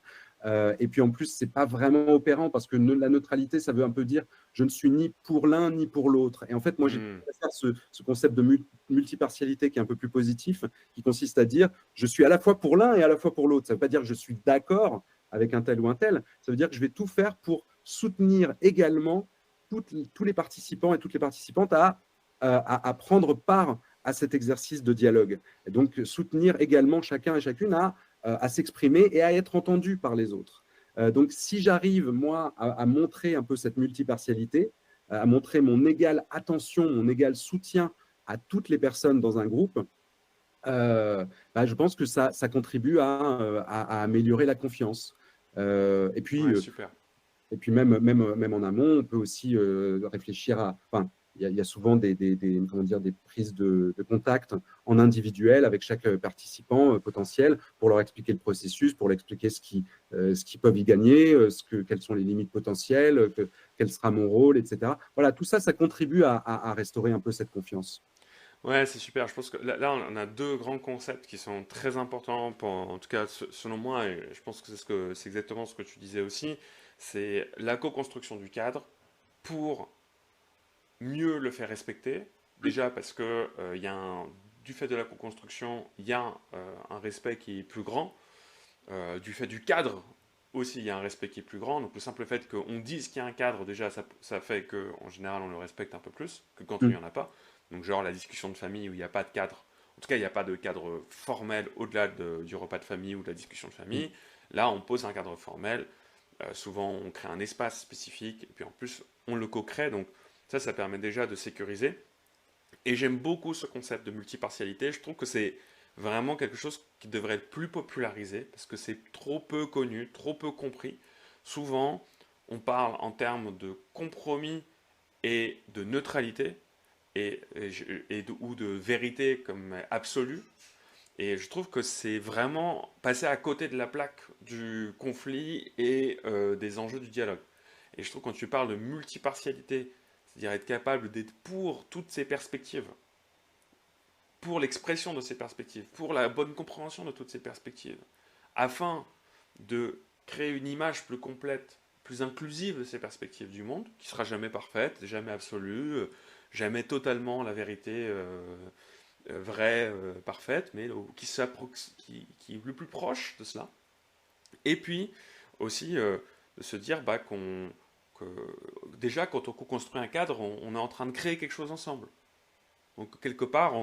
Et puis en plus, c'est pas vraiment opérant parce que la neutralité, ça veut un peu dire je ne suis ni pour l'un ni pour l'autre. Et en fait, moi, j'ai faire ce concept de multipartialité qui est un peu plus positif, qui consiste à dire je suis à la fois pour l'un et à la fois pour l'autre. Ça ne veut pas dire que je suis d'accord avec un tel ou un tel. Ça veut dire que je vais tout faire pour soutenir également tous les participants et toutes les participantes à prendre part à cet exercice de dialogue. Et donc, soutenir également chacun et chacune à s'exprimer et à être entendu par les autres. Donc, si j'arrive, moi, à montrer un peu cette multipartialité, à montrer mon égale attention, mon égal soutien à toutes les personnes dans un groupe, je pense que ça contribue à améliorer la confiance. Et puis, ouais, super. Et puis même en amont, on peut aussi réfléchir à… Enfin, il y a souvent des prises de contact en individuel avec chaque participant potentiel pour leur expliquer le processus, pour leur expliquer ce qu'ils peuvent y gagner, quelles sont les limites potentielles, quel sera mon rôle, etc. Voilà, tout ça, ça contribue à restaurer un peu cette confiance. Ouais, c'est super. Je pense que là, on a deux grands concepts qui sont très importants en tout cas, selon moi, et je pense que c'est exactement ce que tu disais aussi. C'est la co-construction du cadre pour mieux le faire respecter. Déjà parce que du fait de la co-construction, il y a un respect qui est plus grand. Du fait du cadre aussi, il y a un respect qui est plus grand. Donc le simple fait qu'on dise qu'il y a un cadre, déjà, ça fait qu'en général, on le respecte un peu plus que quand il n'y en a pas. Donc genre la discussion de famille où il n'y a pas de cadre. En tout cas, il n'y a pas de cadre formel au-delà du repas de famille ou de la discussion de famille. Là, on pose un cadre formel. Souvent, on crée un espace spécifique. Et puis en plus, on le co-crée. Donc ça permet déjà de sécuriser. Et j'aime beaucoup ce concept de multipartialité. Je trouve que c'est vraiment quelque chose qui devrait être plus popularisé parce que c'est trop peu connu, trop peu compris. Souvent, on parle en termes de compromis et de neutralité ou de vérité comme absolue. Et je trouve que c'est vraiment passer à côté de la plaque du conflit et des enjeux du dialogue. Et je trouve que quand tu parles de multipartialité, c'est-à-dire être capable d'être pour toutes ces perspectives, pour l'expression de ces perspectives, pour la bonne compréhension de toutes ces perspectives, afin de créer une image plus complète, plus inclusive de ces perspectives du monde, qui sera jamais parfaite, jamais absolue, jamais totalement la vérité vraie, parfaite, mais qui est le plus proche de cela. Et puis aussi de se dire que déjà quand on construit un cadre, on est en train de créer quelque chose ensemble. Donc quelque part,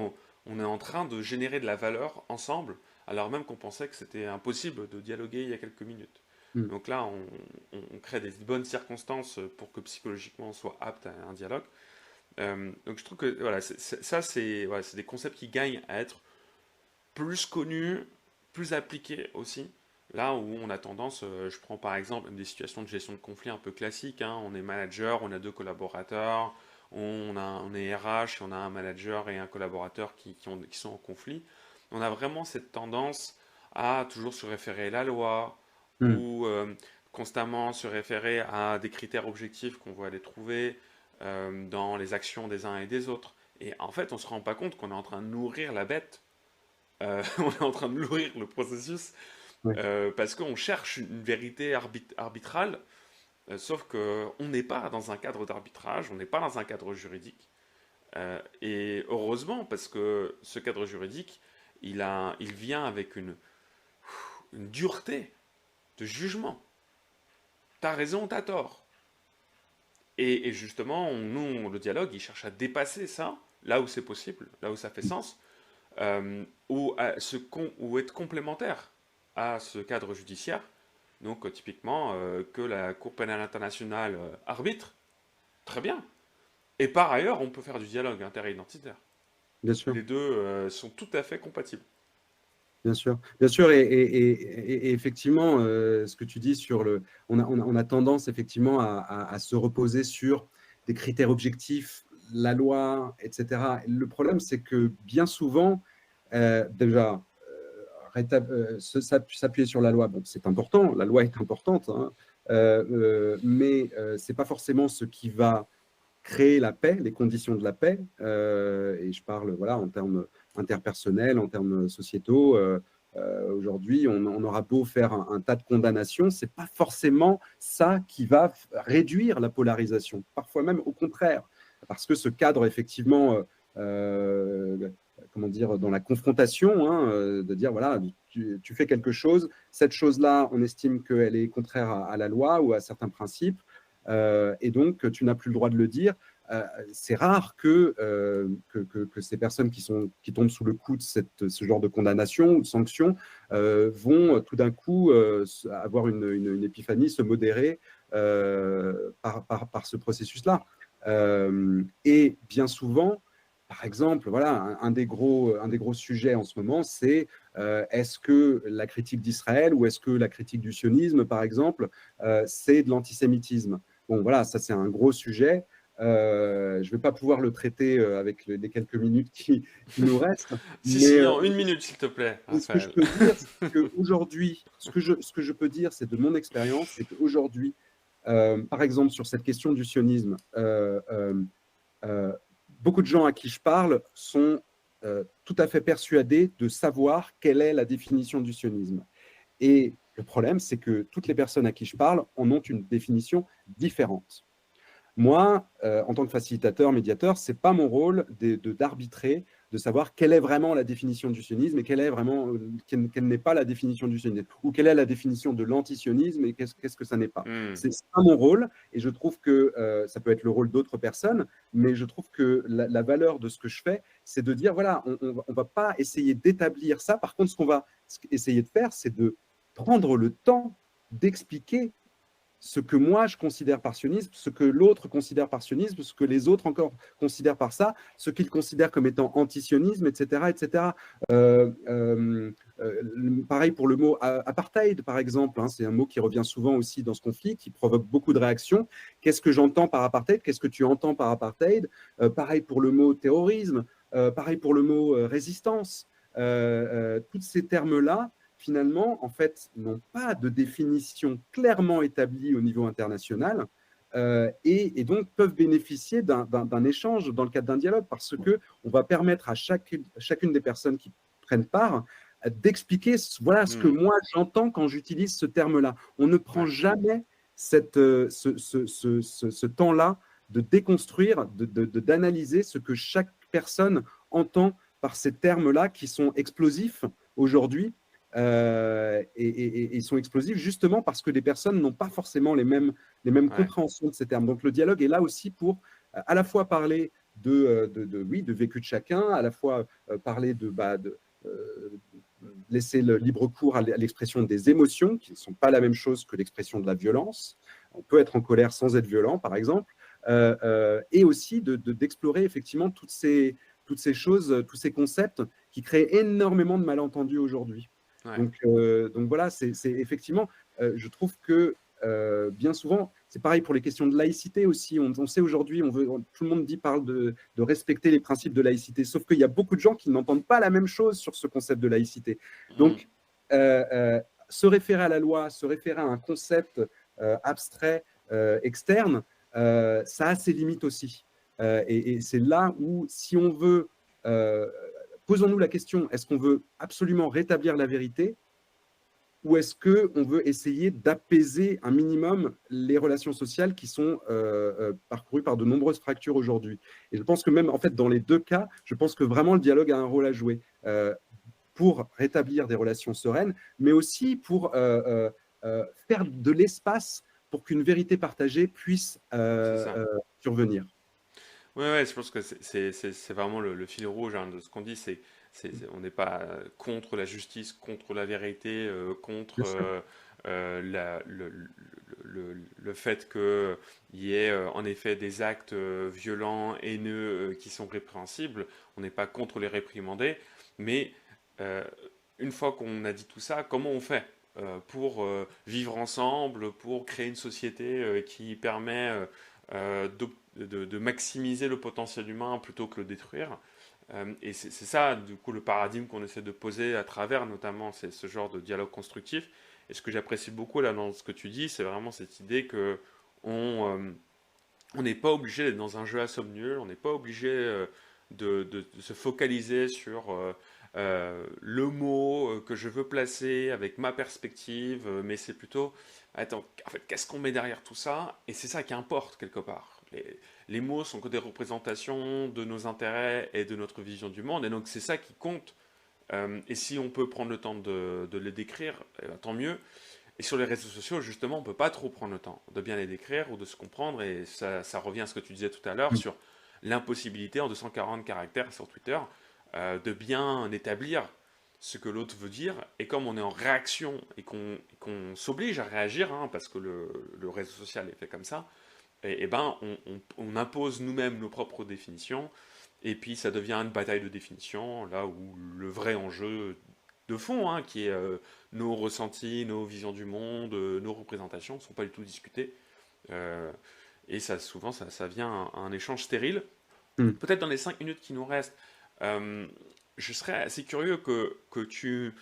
on est en train de générer de la valeur ensemble, alors même qu'on pensait que c'était impossible de dialoguer il y a quelques minutes. Mm. Donc là, on crée des bonnes circonstances pour que psychologiquement on soit apte à un dialogue. Donc je trouve que voilà, c'est des concepts qui gagnent à être plus connus, plus appliqués aussi. Là où on a tendance, je prends par exemple des situations de gestion de conflit un peu classiques, hein. On est manager, on a deux collaborateurs, on est RH, on a un manager et un collaborateur qui sont en conflit. On a vraiment cette tendance à toujours se référer à la loi Mm. ou constamment se référer à des critères objectifs qu'on va aller trouver dans les actions des uns et des autres. Et en fait, on ne se rend pas compte qu'on est en train de nourrir la bête, on est en train de nourrir le processus Ouais. parce qu'on cherche une vérité arbitrale, sauf qu'on n'est pas dans un cadre d'arbitrage, on n'est pas dans un cadre juridique. Et heureusement, parce que ce cadre juridique, il vient avec une dureté de jugement. T'as raison, t'as tort. Et justement, nous, le dialogue, il cherche à dépasser ça, là où c'est possible, là où ça fait sens, ou être complémentaire à ce cadre judiciaire. Donc, typiquement, que la Cour pénale internationale arbitre, très bien. Et par ailleurs, on peut faire du dialogue interidentitaire. Bien sûr. Les deux sont tout à fait compatibles. Bien sûr, et effectivement, ce que tu dis sur on a tendance effectivement à se reposer sur des critères objectifs, la loi, etc. Le problème, c'est que bien souvent, déjà, s'appuyer sur la loi, bon, c'est important, la loi est importante, hein, mais c'est pas forcément ce qui va créer la paix, les conditions de la paix, et je parle voilà, en termes interpersonnels, en termes sociétaux. Aujourd'hui, on aura beau faire un tas de condamnations, c'est pas forcément ça qui va réduire la polarisation. Parfois même au contraire, parce que ce cadre, effectivement, comment dire, dans la confrontation, hein, de dire voilà, tu fais quelque chose, cette chose-là, on estime qu'elle est contraire à la loi ou à certains principes, et donc tu n'as plus le droit de le dire. C'est rare que ces personnes qui tombent sous le coup de ce genre de condamnation ou de sanction vont tout d'un coup avoir une épiphanie, se modérer par ce processus-là. Et bien souvent, par exemple, voilà, un des gros sujets en ce moment, c'est est-ce que la critique d'Israël ou est-ce que la critique du sionisme, par exemple, c'est de l'antisémitisme? Bon, voilà, ça c'est un gros sujet. Je ne vais pas pouvoir le traiter avec les quelques minutes qui nous restent, Si, mais si, en une minute, s'il te plaît, ce que je Raphaël. peux dire, c'est qu'aujourd'hui, ce que je peux dire, c'est de mon expérience, c'est qu'aujourd'hui, par exemple, sur cette question du sionisme, beaucoup de gens à qui je parle sont tout à fait persuadés de savoir quelle est la définition du sionisme. Et le problème, c'est que toutes les personnes à qui je parle en ont une définition différente. Moi, en tant que facilitateur, médiateur, ce n'est pas mon rôle d'arbitrer, de savoir quelle est vraiment la définition du sionisme et quelle n'est pas la définition du sionisme, ou quelle est la définition de l'antisionisme et qu'est-ce que ça n'est pas. Ce n'est pas mon rôle, et je trouve que ça peut être le rôle d'autres personnes, mais je trouve que la valeur de ce que je fais, c'est de dire, voilà, on ne va pas essayer d'établir ça. Par contre, ce qu'on va essayer de faire, c'est de prendre le temps d'expliquer ce que moi je considère par sionisme, ce que l'autre considère par sionisme, ce que les autres encore considèrent par ça, ce qu'ils considèrent comme étant antisionisme, etc., etc. Pareil pour le mot apartheid, par exemple, hein, c'est un mot qui revient souvent aussi dans ce conflit, qui provoque beaucoup de réactions. Qu'est-ce que j'entends par apartheid? Qu'est-ce que tu entends par apartheid? Pareil pour le mot terrorisme, pareil pour le mot résistance. Tous ces termes-là, finalement, en fait, n'ont pas de définition clairement établie au niveau international et donc peuvent bénéficier d'un échange dans le cadre d'un dialogue parce qu'on va permettre à chacune des personnes qui prennent part d'expliquer voilà ce que moi j'entends quand j'utilise ce terme-là. On ne prend jamais ce temps-là de déconstruire, d'analyser ce que chaque personne entend par ces termes-là qui sont explosifs aujourd'hui. Et ils sont explosifs justement parce que les personnes n'ont pas forcément les mêmes compréhensions de ces termes. Donc le dialogue est là aussi pour à la fois parler de vécu de chacun, à la fois parler laisser le libre cours à l'expression des émotions, qui ne sont pas la même chose que l'expression de la violence. On peut être en colère sans être violent, par exemple, et aussi d'explorer effectivement toutes ces choses, tous ces concepts qui créent énormément de malentendus aujourd'hui. Donc voilà, c'est effectivement, je trouve que bien souvent, c'est pareil pour les questions de laïcité aussi. On sait aujourd'hui, tout le monde parle de respecter les principes de laïcité, sauf qu'il y a beaucoup de gens qui n'entendent pas la même chose sur ce concept de laïcité. Donc, se référer à la loi, se référer à un concept abstrait, externe, ça a ses limites aussi. Et c'est là où, si on veut, posons-nous la question, est-ce qu'on veut absolument rétablir la vérité ou est-ce qu'on veut essayer d'apaiser un minimum les relations sociales qui sont parcourues par de nombreuses fractures aujourd'hui? Et je pense que même, en fait, dans les deux cas, je pense que vraiment le dialogue a un rôle à jouer pour rétablir des relations sereines, mais aussi pour faire de l'espace pour qu'une vérité partagée puisse survenir. Oui, je pense que c'est vraiment le fil rouge hein, de ce qu'on dit. On n'est pas contre la justice, contre la vérité, contre le fait qu'il y ait en effet des actes violents, haineux, qui sont répréhensibles. On n'est pas contre les réprimander. Mais une fois qu'on a dit tout ça, comment on fait pour vivre ensemble, pour créer une société qui permet de maximiser le potentiel humain plutôt que le détruire. Et c'est ça, du coup, le paradigme qu'on essaie de poser à travers, notamment, c'est ce genre de dialogue constructif. Et ce que j'apprécie beaucoup là dans ce que tu dis, c'est vraiment cette idée que on n'est pas obligé d'être dans un jeu à somme nulle, on n'est pas obligé de se focaliser sur le mot que je veux placer avec ma perspective, mais c'est plutôt, attends, en fait, qu'est-ce qu'on met derrière tout ça? Et c'est ça qui importe quelque part. Les mots sont que des représentations de nos intérêts et de notre vision du monde, et donc c'est ça qui compte. Et si on peut prendre le temps de les décrire, tant mieux. Et sur les réseaux sociaux, justement, on ne peut pas trop prendre le temps de bien les décrire ou de se comprendre, et ça revient à ce que tu disais tout à l'heure sur l'impossibilité en 240 caractères sur Twitter de bien établir ce que l'autre veut dire, et comme on est en réaction et qu'on s'oblige à réagir, hein, parce que le réseau social est fait comme ça, et ben on impose nous-mêmes nos propres définitions, et puis ça devient une bataille de définition, là où le vrai enjeu de fond, hein, qui est nos ressentis, nos visions du monde, nos représentations, ne sont pas du tout discutées. Et ça, souvent, ça vient à un échange stérile. Peut-être dans les 5 minutes qui nous restent, je serais assez curieux que tu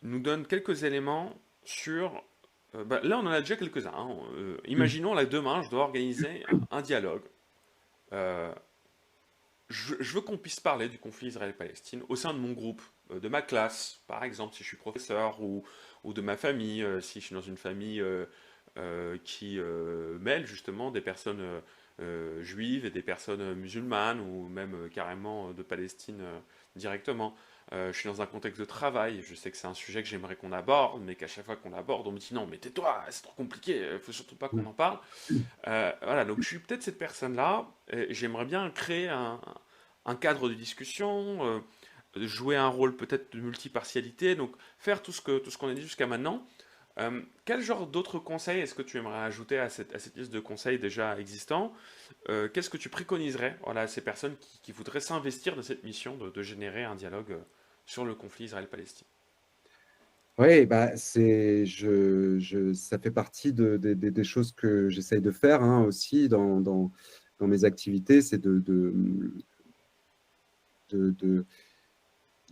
nous donnes quelques éléments sur... là, on en a déjà quelques-uns. Hein. Imaginons, là, demain, je dois organiser un dialogue. Je veux qu'on puisse parler du conflit Israël-Palestine au sein de mon groupe, de ma classe, par exemple, si je suis professeur, ou de ma famille, si je suis dans une famille qui mêle justement des personnes juives et des personnes musulmanes, ou même carrément de Palestine directement. Je suis dans un contexte de travail, je sais que c'est un sujet que j'aimerais qu'on aborde, mais qu'à chaque fois qu'on l'aborde, on me dit non, mais tais-toi, c'est trop compliqué, il faut surtout pas qu'on en parle. Voilà, donc je suis peut-être cette personne-là, et j'aimerais bien créer un cadre de discussion, jouer un rôle peut-être de multipartialité, donc faire tout ce qu'on a dit jusqu'à maintenant, Quel genre d'autres conseils est-ce que tu aimerais ajouter à cette liste de conseils déjà existants? Qu'est-ce que tu préconiserais, voilà, à ces personnes qui voudraient s'investir dans cette mission de générer un dialogue sur le conflit Israël-Palestine? Oui, bah, ça fait partie des choses que j'essaye de faire, hein, aussi dans mes activités, c'est de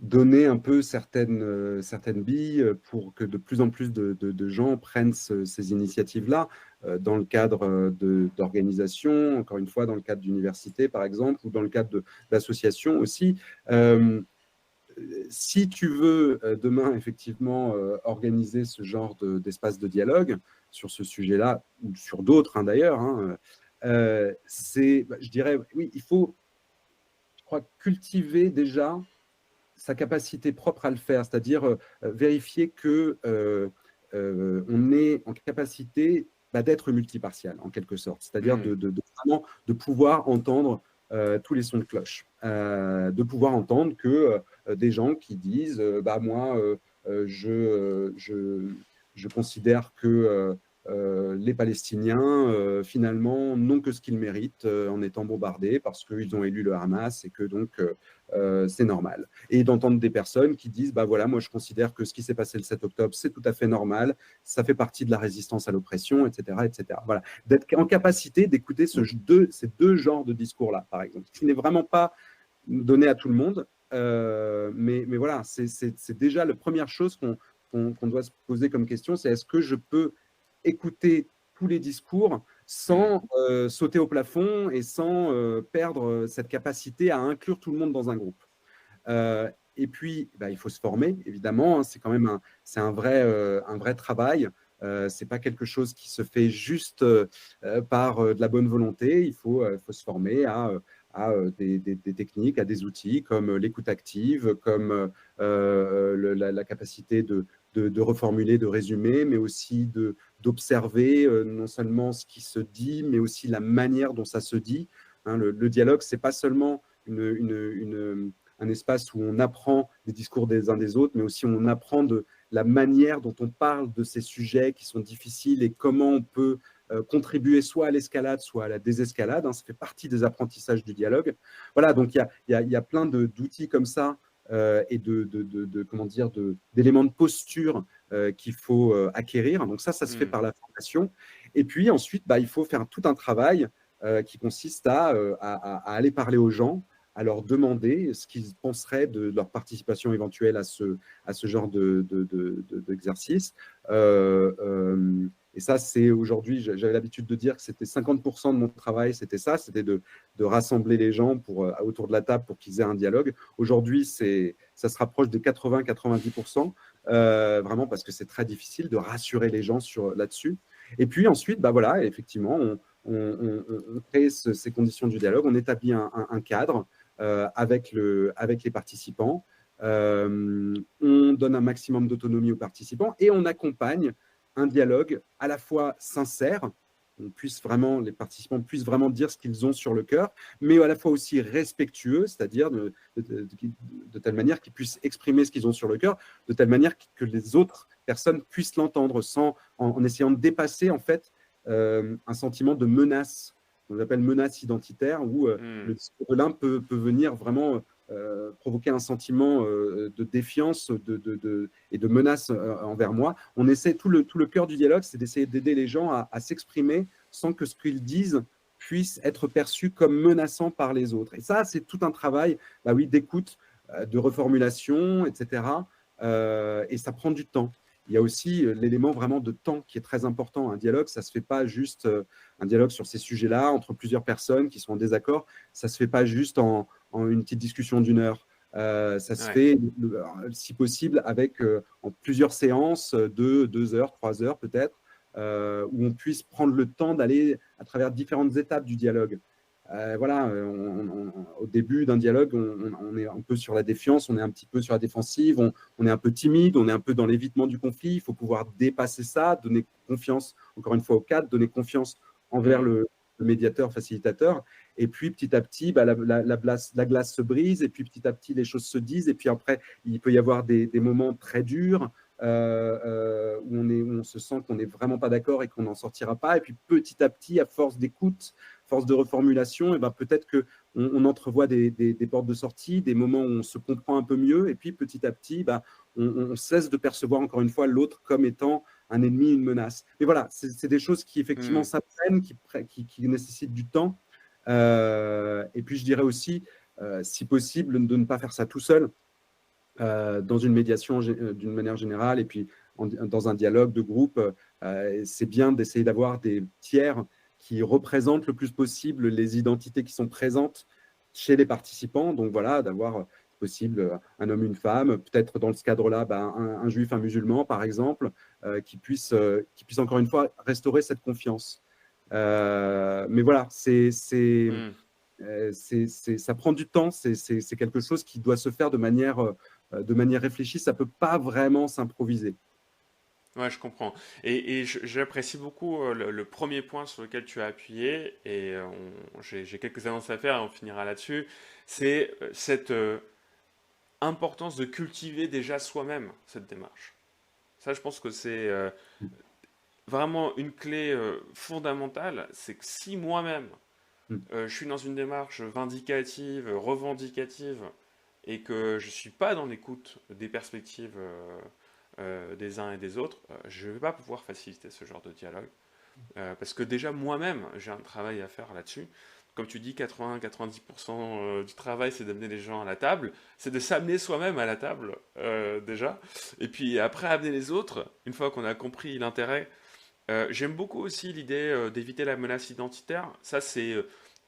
donner un peu certaines billes pour que de plus en plus de gens prennent ces initiatives-là, dans le cadre d'organisations, encore une fois, dans le cadre d'universités, par exemple, ou dans le cadre d'associations aussi. Euh, Si tu veux demain, effectivement, organiser ce genre d'espace de dialogue sur ce sujet-là, ou sur d'autres, hein, d'ailleurs, hein, je dirais, oui, il faut, je crois, cultiver déjà sa capacité propre à le faire, c'est-à-dire vérifier que on est en capacité d'être multipartial, en quelque sorte, c'est-à-dire Hmm. vraiment de pouvoir entendre tous les sons de cloche, de pouvoir entendre que des gens qui disent bah moi je considère que les Palestiniens, finalement, n'ont que ce qu'ils méritent en étant bombardés parce qu'ils ont élu le Hamas et que donc c'est normal. Et d'entendre des personnes qui disent bah voilà, moi je considère que ce qui s'est passé le 7 octobre, c'est tout à fait normal, ça fait partie de la résistance à l'oppression, etc., etc. Voilà, d'être en capacité d'écouter ces deux genres de discours-là, par exemple, ce qui n'est vraiment pas donné à tout le monde, mais voilà, c'est déjà la première chose qu'on doit se poser comme question, c'est est-ce que je peux écouter tous les discours Hmm. sans sauter au plafond et sans perdre cette capacité à inclure tout le monde dans un groupe. Et puis, bah, il faut se former, évidemment. Hein, c'est quand même un vrai travail. C'est pas quelque chose qui se fait juste par de la bonne volonté. Il faut se former à des techniques, à des outils comme l'écoute active, comme la capacité de reformuler, de résumer, mais aussi d'observer non seulement ce qui se dit, mais aussi la manière dont ça se dit. Hein, le dialogue, c'est pas seulement un espace où on apprend des discours des uns des autres, mais aussi on apprend de la manière dont on parle de ces sujets qui sont difficiles et comment on peut contribuer soit à l'escalade, soit à la désescalade. Hein, ça fait partie des apprentissages du dialogue. Voilà, donc il y a plein d'outils comme ça et comment dire, d'éléments de posture qu'il faut acquérir. Donc ça se fait Hmm. par la formation. Et puis ensuite, bah, il faut faire tout un travail qui consiste à aller parler aux gens, à leur demander ce qu'ils penseraient de leur participation éventuelle à ce genre d'exercice. Et ça, c'est aujourd'hui, j'avais l'habitude de dire que c'était 50% de mon travail, c'était ça, c'était de rassembler les gens autour de la table pour qu'ils aient un dialogue. Aujourd'hui, ça se rapproche de 80-90%, vraiment parce que c'est très difficile de rassurer les gens là-dessus. Et puis ensuite, bah voilà, effectivement, on crée ces conditions du dialogue, on établit un cadre avec les participants. On donne un maximum d'autonomie aux participants et on accompagne un dialogue à la fois sincère, les participants puissent vraiment dire ce qu'ils ont sur le cœur, mais à la fois aussi respectueux, c'est-à-dire de telle manière qu'ils puissent exprimer ce qu'ils ont sur le cœur, de telle manière que les autres personnes puissent l'entendre en essayant de dépasser en fait un sentiment de menace, qu'on appelle menace identitaire, où Hmm. le discours de l'un peut venir vraiment provoquer un sentiment de défiance et de menace envers moi. On essaie, tout le cœur du dialogue, c'est d'essayer d'aider les gens à s'exprimer sans que ce qu'ils disent puisse être perçu comme menaçant par les autres. Et ça, c'est tout un travail, bah oui, d'écoute, de reformulation, etc. Et ça prend du temps. Il y a aussi l'élément vraiment de temps qui est très important. Un dialogue, ça ne se fait pas juste un dialogue sur ces sujets-là entre plusieurs personnes qui sont en désaccord. Ça ne se fait pas juste en une petite discussion d'une heure. Ça se Ouais. fait, si possible, avec en plusieurs séances de 2 heures, 3 heures peut-être, où on puisse prendre le temps d'aller à travers différentes étapes du dialogue. Voilà, au début d'un dialogue, on est un peu sur la défiance, on est un petit peu sur la défensive, on est un peu timide, on est un peu dans l'évitement du conflit. Il faut pouvoir dépasser ça, donner confiance, encore une fois, au cadre, donner confiance envers Hmm. le médiateur, facilitateur. Et puis, petit à petit, bah, la glace se brise, et puis petit à petit, les choses se disent. Et puis après, il peut y avoir des moments très durs, où on se sent qu'on n'est vraiment pas d'accord et qu'on n'en sortira pas. Et puis petit à petit, à force d'écoute, force de reformulation, et ben peut-être qu'on entrevoit des portes de sortie, des moments où on se comprend un peu mieux. Et puis petit à petit, ben, on cesse de percevoir encore une fois l'autre comme étant un ennemi, une menace. Mais voilà, c'est des choses qui effectivement Hmm. s'apprennent, qui nécessitent du temps. Et puis je dirais aussi, si possible, de ne pas faire ça tout seul, dans une médiation d'une manière générale, et puis dans un dialogue de groupe. C'est bien d'essayer d'avoir des tiers qui représentent le plus possible les identités qui sont présentes chez les participants. Donc voilà, d'avoir possible un homme, une femme, peut-être dans ce cadre-là, ben, un juif, un musulman, par exemple, qui puisse encore une fois restaurer cette confiance. Mais voilà, Hmm. ça prend du temps, c'est quelque chose qui doit se faire de manière réfléchie, ça ne peut pas vraiment s'improviser. Ouais, je comprends. Et j'apprécie beaucoup le premier point sur lequel tu as appuyé, et j'ai quelques annonces à faire et on finira là-dessus. C'est cette importance de cultiver déjà soi-même cette démarche. Ça, je pense que c'est vraiment une clé fondamentale. C'est que si moi-même, Mm. je suis dans une démarche vindicative, revendicative, et que je ne suis pas dans l'écoute des perspectives des uns et des autres, je ne vais pas pouvoir faciliter ce genre de dialogue. Parce que déjà moi-même, j'ai un travail à faire là-dessus. Comme tu dis, 80-90% du travail, c'est d'amener les gens à la table. C'est de s'amener soi-même à la table, déjà. Et puis après, amener les autres, une fois qu'on a compris l'intérêt. J'aime beaucoup aussi l'idée d'éviter la menace identitaire. Ça, c'est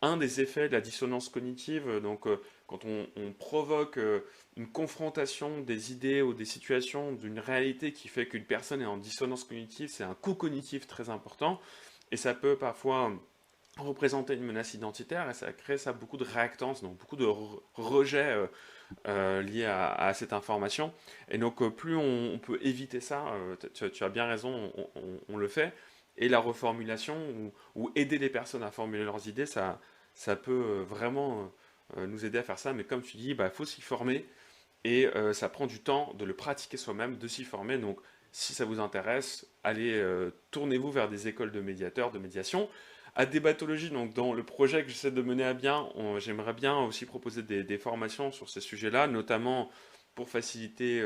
un des effets de la dissonance cognitive. Donc, quand on provoque une confrontation des idées ou des situations d'une réalité qui fait qu'une personne est en dissonance cognitive, c'est un coût cognitif très important. Et ça peut parfois représenter une menace identitaire et ça crée ça beaucoup de réactance, donc beaucoup de rejet liés à cette information. Et donc plus on peut éviter ça, tu as bien raison, on le fait. Et la reformulation ou aider les personnes à formuler leurs idées, ça peut vraiment nous aider à faire ça. Mais comme tu dis, il faut s'y former et ça prend du temps de le pratiquer soi-même, de s'y former. Donc si ça vous intéresse, allez, tournez-vous vers des écoles de médiateurs, de médiation. À Débatologie, donc dans le projet que j'essaie de mener à bien, j'aimerais bien aussi proposer des formations sur ces sujets-là, notamment pour faciliter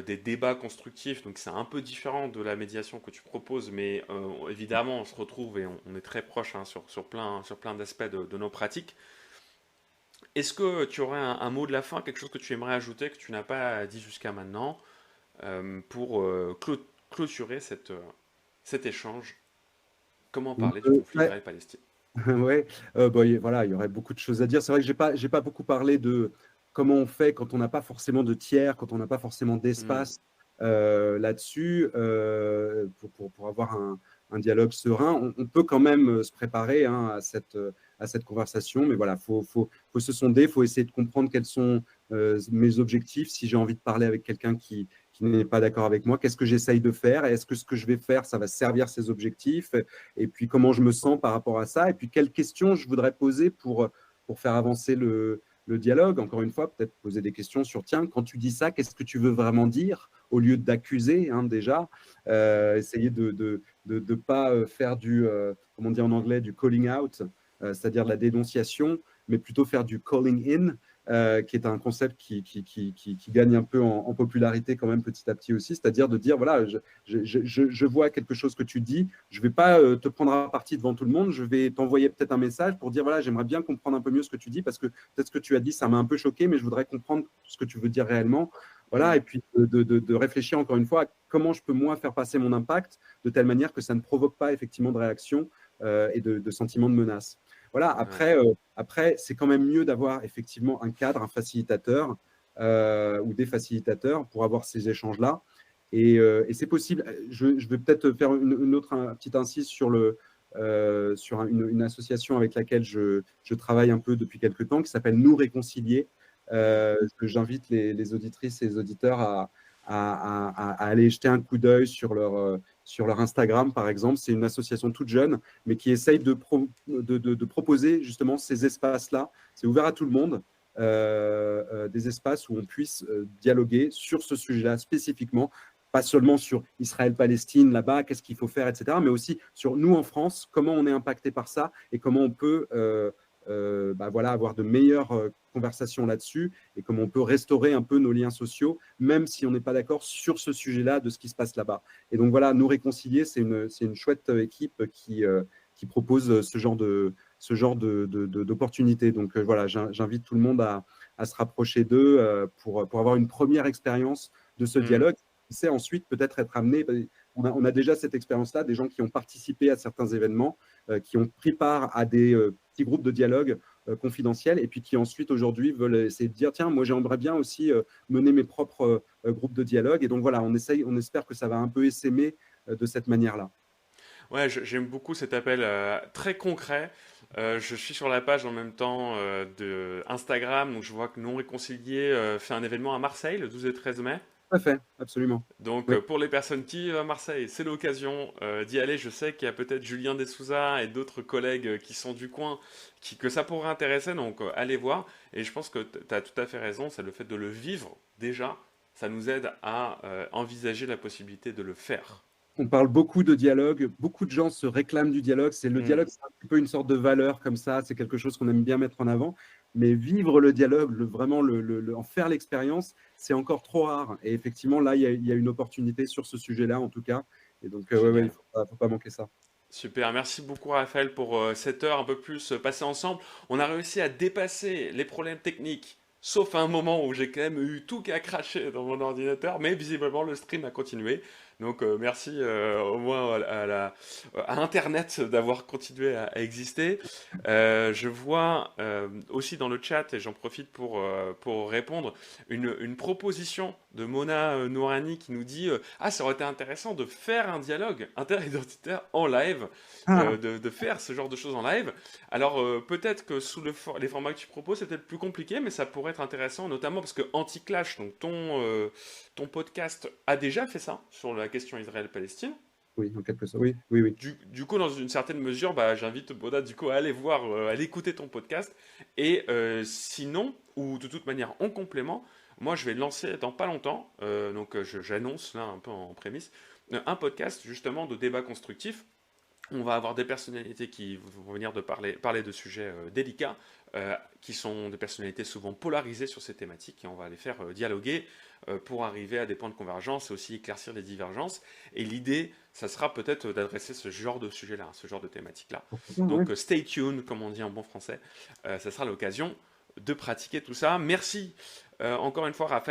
des débats constructifs. Donc c'est un peu différent de la médiation que tu proposes, mais évidemment on se retrouve et on est très proche hein, sur plein d'aspects de nos pratiques. Est-ce que tu aurais un mot de la fin, quelque chose que tu aimerais ajouter, que tu n'as pas dit jusqu'à maintenant, pour clôturer cet échange? Comment parler du conflit Ouais, Israël-Palestine? ouais. Voilà, il y aurait beaucoup de choses à dire. C'est vrai que j'ai pas beaucoup parlé de comment on fait quand on n'a pas forcément de tiers, quand on n'a pas forcément Hmm. d'espace là-dessus, pour avoir un dialogue serein. On peut quand même se préparer hein, à cette conversation, mais voilà, faut se sonder, faut essayer de comprendre quels sont mes objectifs. Si j'ai envie de parler avec quelqu'un qui n'est pas d'accord avec moi, qu'est-ce que j'essaye de faire? Est-ce que ce que je vais faire, ça va servir ces objectifs? Et puis comment je me sens par rapport à ça, et puis quelles questions je voudrais poser pour faire avancer le dialogue. Encore une fois, peut-être poser des questions sur, tiens, quand tu dis ça, qu'est-ce que tu veux vraiment dire, au lieu d'accuser hein, déjà. Essayer de pas faire comment on dit en anglais, du calling out, c'est-à-dire de la dénonciation, mais plutôt faire du calling in, qui est un concept qui gagne un peu en popularité quand même petit à petit aussi, c'est-à-dire de dire, voilà, je vois quelque chose que tu dis, je ne vais pas te prendre à partie devant tout le monde, je vais t'envoyer peut-être un message pour dire, voilà, j'aimerais bien comprendre un peu mieux ce que tu dis, parce que peut-être ce que tu as dit, ça m'a un peu choqué, mais je voudrais comprendre ce que tu veux dire réellement. Voilà, Hmm. et puis de réfléchir encore une fois à comment je peux moi faire passer mon impact de telle manière que ça ne provoque pas effectivement de réaction et de sentiments de menace. Voilà, Ouais. après c'est quand même mieux d'avoir effectivement un cadre, un facilitateur ou des facilitateurs pour avoir ces échanges-là. Et c'est possible. Je vais peut-être faire une autre petite incise sur une association avec laquelle je travaille un peu depuis quelques temps qui s'appelle Nous Réconcilier. Hmm. J'invite les auditrices et les auditeurs à aller jeter un coup d'œil sur leur Instagram, par exemple. C'est une association toute jeune, mais qui essaye de proposer justement ces espaces-là. C'est ouvert à tout le monde. Des espaces où on puisse dialoguer sur ce sujet-là spécifiquement, pas seulement sur Israël-Palestine là-bas, qu'est-ce qu'il faut faire, etc., mais aussi sur nous en France, comment on est impacté par ça et comment on peut voilà, avoir de meilleures conversations là-dessus et comment on peut restaurer un peu nos liens sociaux, même si on n'est pas d'accord sur ce sujet-là de ce qui se passe là-bas. Et donc voilà, Nous Réconcilier, c'est une chouette équipe qui propose d'opportunités. Donc voilà, j'invite tout le monde à se rapprocher d'eux pour avoir une première expérience de ce Hmm. dialogue. Qui sait ensuite peut-être être amené. On a déjà cette expérience-là, des gens qui ont participé à certains événements, qui ont pris part à des petits groupes de dialogue confidentiels, et puis qui ensuite aujourd'hui veulent essayer de dire tiens, moi j'aimerais bien aussi mener mes propres groupes de dialogue. Et donc voilà, on espère que ça va un peu essaimer de cette manière-là. Ouais, j'aime beaucoup cet appel très concret. Je suis sur la page en même temps de Instagram, donc je vois que Non Réconcilié fait un événement à Marseille le 12 et 13 mai. Tout à fait, absolument. Donc Oui. pour les personnes qui vivent à Marseille, c'est l'occasion d'y aller. Je sais qu'il y a peut-être Julien Dessouza et d'autres collègues qui sont du coin que ça pourrait intéresser, donc allez voir. Et je pense que tu as tout à fait raison, c'est le fait de le vivre déjà, ça nous aide à envisager la possibilité de le faire. On parle beaucoup de dialogue, beaucoup de gens se réclament du dialogue. Le Hmm, dialogue, c'est un petit peu une sorte de valeur comme ça, c'est quelque chose qu'on aime bien mettre en avant. Mais vivre le dialogue, vraiment en faire l'expérience, c'est encore trop rare. Et effectivement, là, il y a une opportunité sur ce sujet-là, en tout cas. Et donc, il ne génial. faut pas manquer ça. Super, merci beaucoup Raphaël pour cette heure un peu plus passée ensemble. On a réussi à dépasser les problèmes techniques, sauf à un moment où j'ai quand même eu tout qu'à cracher dans mon ordinateur, mais visiblement le stream a continué. Donc merci au moins à Internet d'avoir continué à exister. Je vois aussi dans le chat, et j'en profite pour répondre, une proposition de Mona Nourani qui nous dit ah, ça aurait été intéressant de faire un dialogue interidentitaire en live, Ah, de faire ce genre de choses en live. Alors peut-être que sous les formats que tu proposes, c'est peut-être plus compliqué, mais ça pourrait être intéressant, notamment parce que Anti-Clash, donc ton podcast, a déjà fait ça sur la question Israël-Palestine. oui, en quelque sorte. Oui, oui, oui. Du coup, dans une certaine mesure, bah, j'invite Boda du coup à aller voir, à aller écouter ton podcast. Et sinon, ou de toute manière en complément, moi je vais lancer dans pas longtemps, donc j'annonce là un peu en prémisse, un podcast justement de débat constructif. On va avoir des personnalités qui vont venir de parler de sujets délicats, qui sont des personnalités souvent polarisées sur ces thématiques, et on va les faire dialoguer pour arriver à des points de convergence et aussi éclaircir des divergences. Et l'idée, ça sera peut-être d'adresser ce genre de sujet-là, ce genre de thématique-là. Pourquoi pas, ouais. Donc stay tuned, comme on dit en bon français. Ça sera l'occasion de pratiquer tout ça. Merci encore une fois, Raphaël.